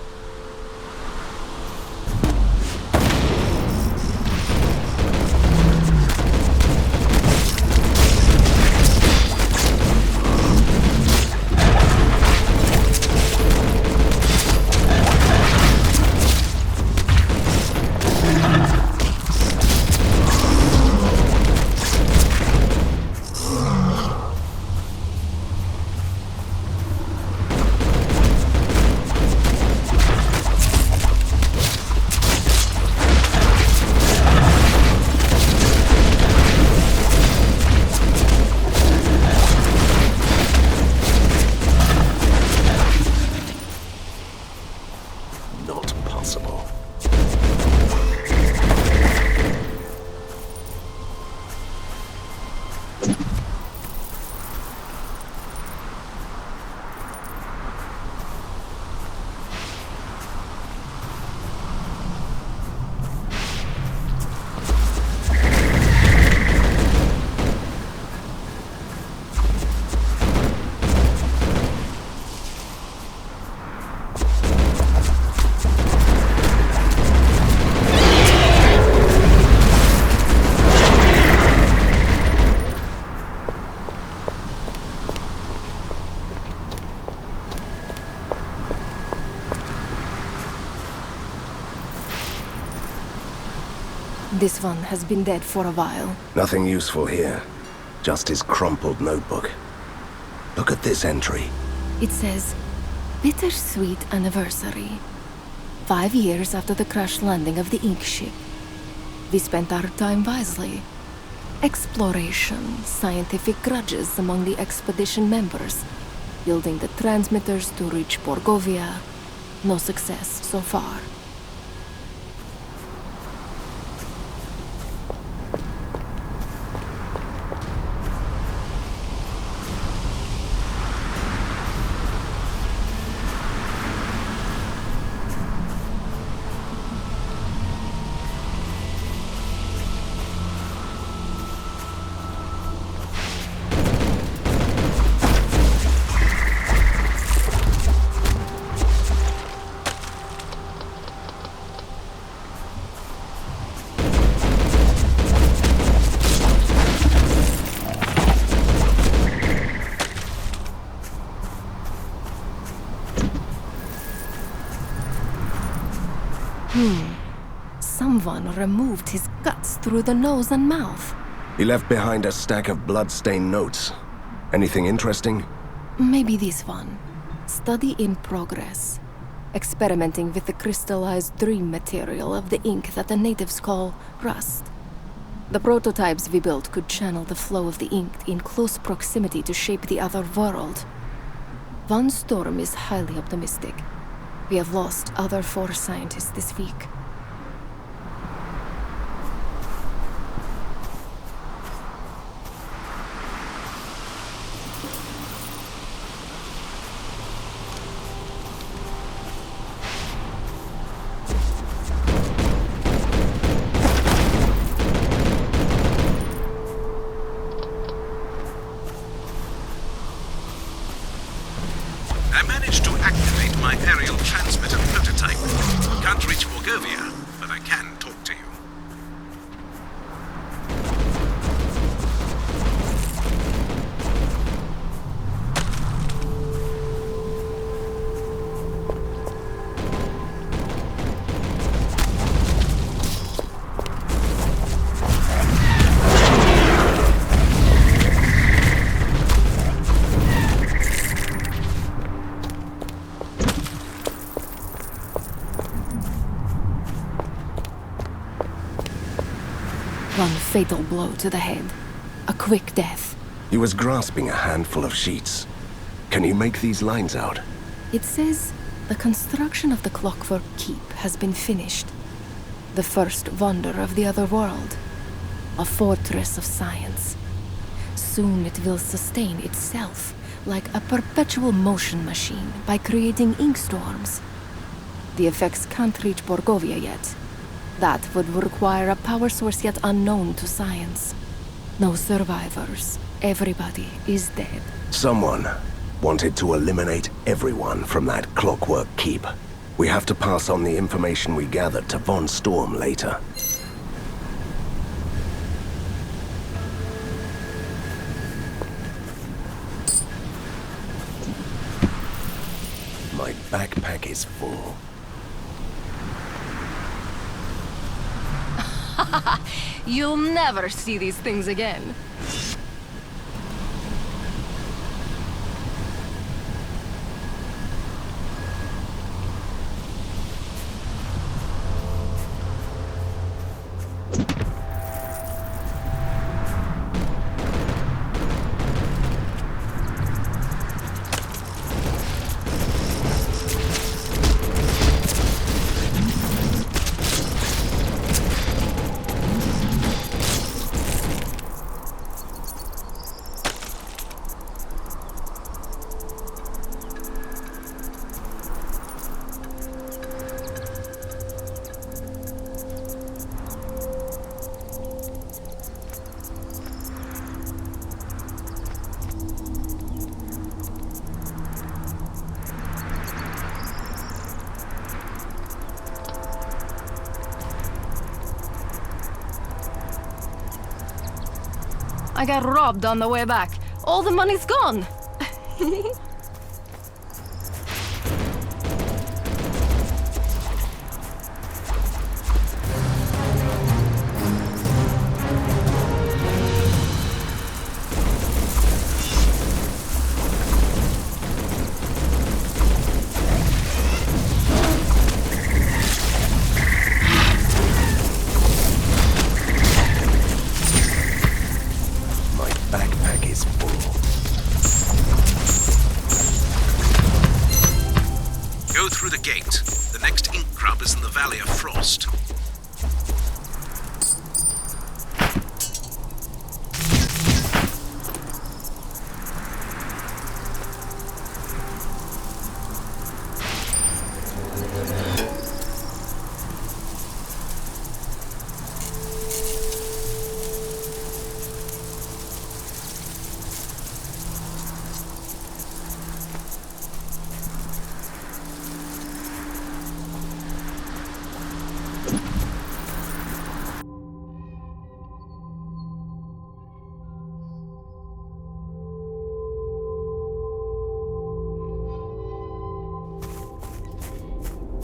This one has been dead for a while. Nothing useful here. Just his crumpled notebook. Look at this entry. It says, Bittersweet Anniversary. 5 years after the crash landing of the ink ship. We spent our time wisely. Exploration, scientific grudges among the expedition members, building the transmitters to reach Borgovia. No success so far. Someone removed his guts through the nose and mouth. He left behind a stack of blood-stained notes. Anything interesting? Maybe this one. Study in progress. Experimenting with the crystallized dream material of the ink that the natives call rust. The prototypes we built could channel the flow of the ink in close proximity to shape the other world. Von Storm is highly optimistic. We have lost other 4 scientists this week. I managed to activate my aerial transmitter prototype. Can't reach Borgovia, but I can talk to you. One fatal blow to the head. A quick death. He was grasping a handful of sheets. Can you make these lines out? It says the construction of the Clockwork Keep has been finished. The first wonder of the other world. A fortress of science. Soon it will sustain itself like a perpetual motion machine by creating ink storms. The effects can't reach Borgovia yet. That would require a power source yet unknown to science. No survivors. Everybody is dead. Someone wanted to eliminate everyone from that Clockwork Keep. We have to pass on the information we gathered to Von Storm later. My backpack is full. You'll never see these things again. I got robbed on the way back. All the money's gone. Go through the gate. The next ink crub is in the Valley of Frost.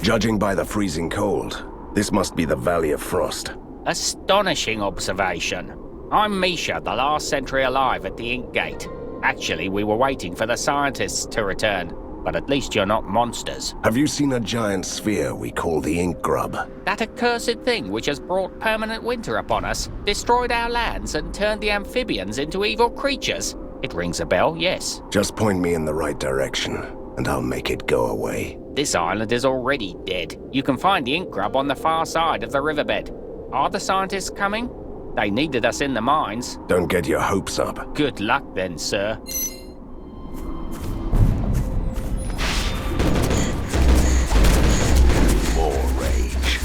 Judging by the freezing cold, This must be the Valley of Frost. Astonishing observation. I'm Misha, the last sentry alive at the Ink Gate. Actually, we were waiting for the scientists to return, but at least you're not monsters. Have you seen a giant sphere we call the Ink Grub? That accursed thing which has brought permanent winter upon us, destroyed our lands and turned the amphibians into evil creatures? It rings a bell, yes. Just point me in the right direction, and I'll make it go away. This island is already dead. You can find the Ink Grub on the far side of the riverbed. Are the scientists coming? They needed us in the mines. Don't get your hopes up. Good luck then, sir. More rage.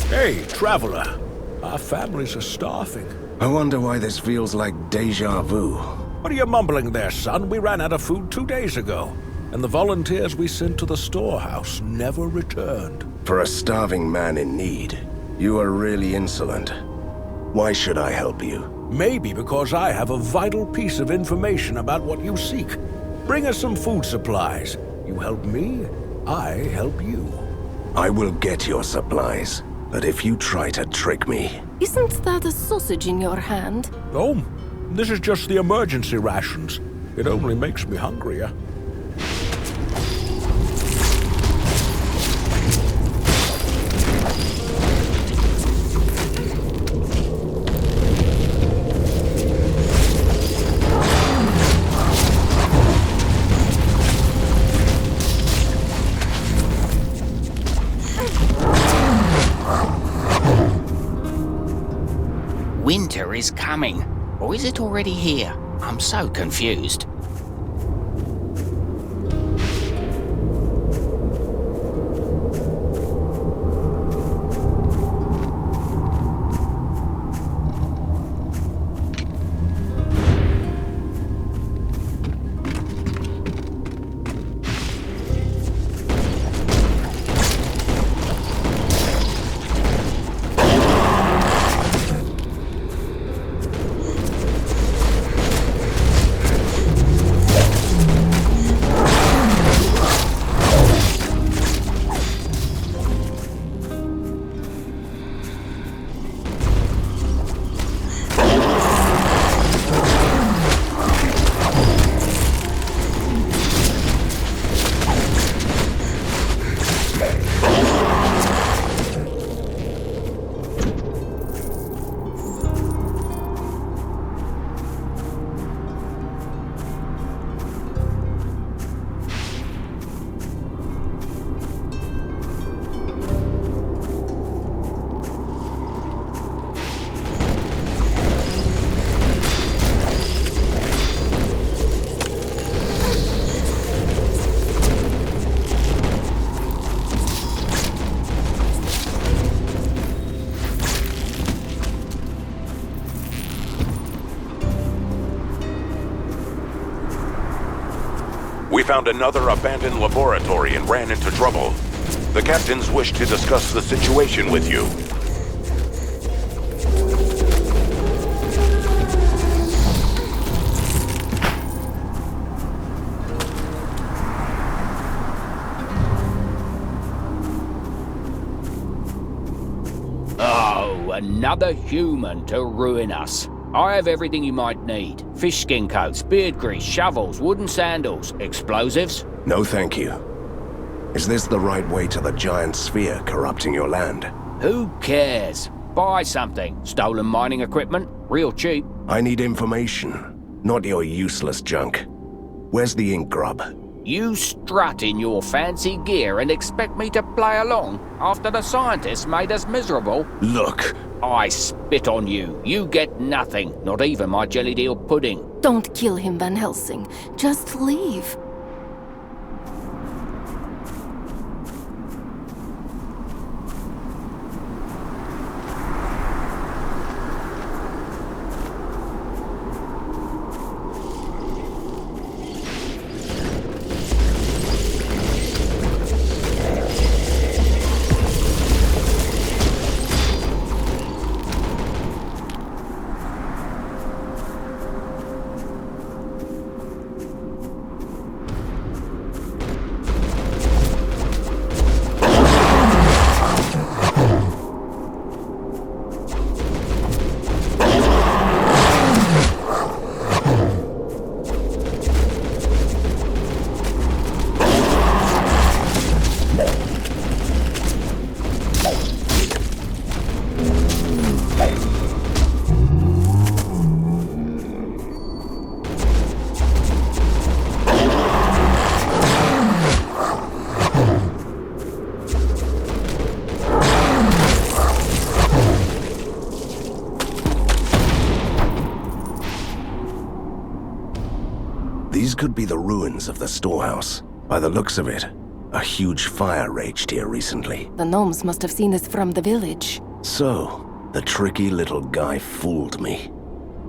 Hey, traveler. Our families are starving. I wonder why this feels like deja vu. What are you mumbling there, son? We ran out of food 2 days ago, and the volunteers we sent to the storehouse never returned. For a starving man in need, you are really insolent. Why should I help you? Maybe because I have a vital piece of information about what you seek. Bring us some food supplies. You help me, I help you. I will get your supplies, but if you try to trick me... Isn't that a sausage in your hand? Oh, this is just the emergency rations. It only makes me hungrier. Winter is coming. Or is it already here? I'm so confused. We found another abandoned laboratory and ran into trouble. The captains wish to discuss the situation with you. Oh, another human to ruin us. I have everything you might need. Fish skin coats, beard grease, shovels, wooden sandals, explosives. No thank you. Is this the right way to the giant sphere corrupting your land? Who cares? Buy something. Stolen mining equipment, real cheap. I need information, not your useless junk. Where's the Ink Grub? You strut in your fancy gear and expect me to play along after the scientists made us miserable? Look! I spit on you. You get nothing, not even my jelly deal pudding. Don't kill him, Van Helsing. Just leave. These could be the ruins of the storehouse. By the looks of it, a huge fire raged here recently. The gnomes must have seen us from the village. So, the tricky little guy fooled me.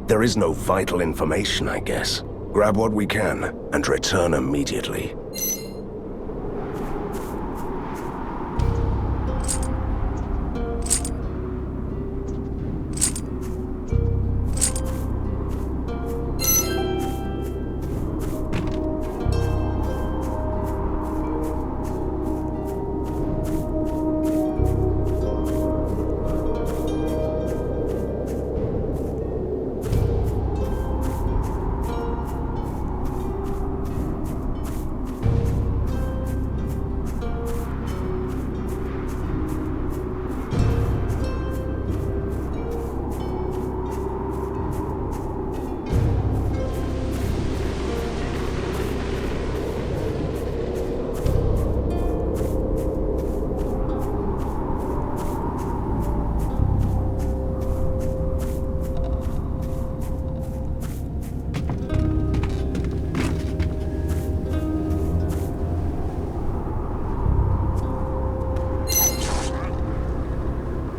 There is no vital information, I guess. Grab what we can and return immediately.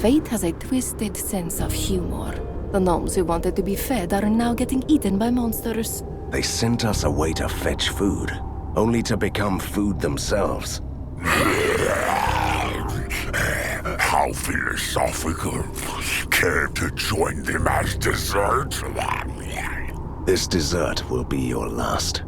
Fate has a twisted sense of humor. The gnomes who wanted to be fed are now getting eaten by monsters. They sent us away to fetch food, only to become food themselves. How philosophical. Care to join them as dessert? This dessert will be your last.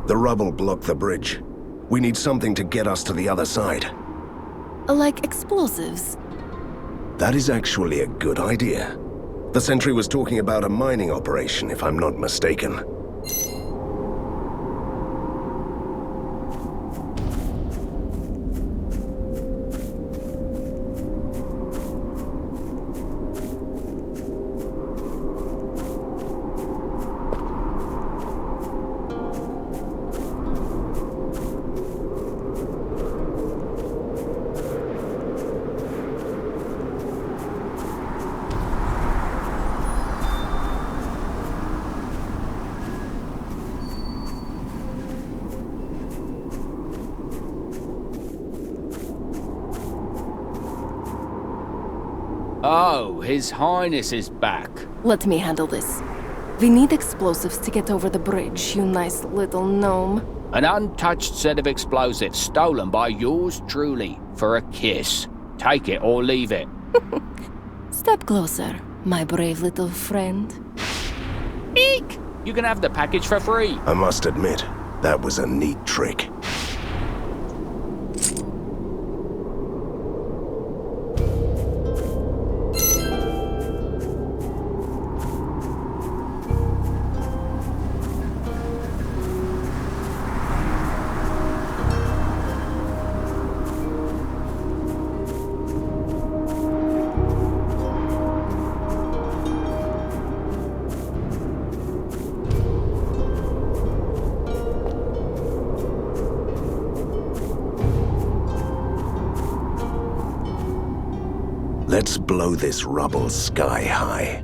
The rubble blocked the bridge. We need something to get us to the other side. Like explosives. That is actually a good idea. The sentry was talking about a mining operation, if I'm not mistaken. Oh, His Highness is back. Let me handle this. We need explosives to get over the bridge, you nice little gnome. An untouched set of explosives stolen by yours truly for a kiss. Take it or leave it. Step closer, my brave little friend. Eek! You can have the package for free. I must admit, that was a neat trick. Let's blow this rubble sky high.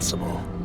possible.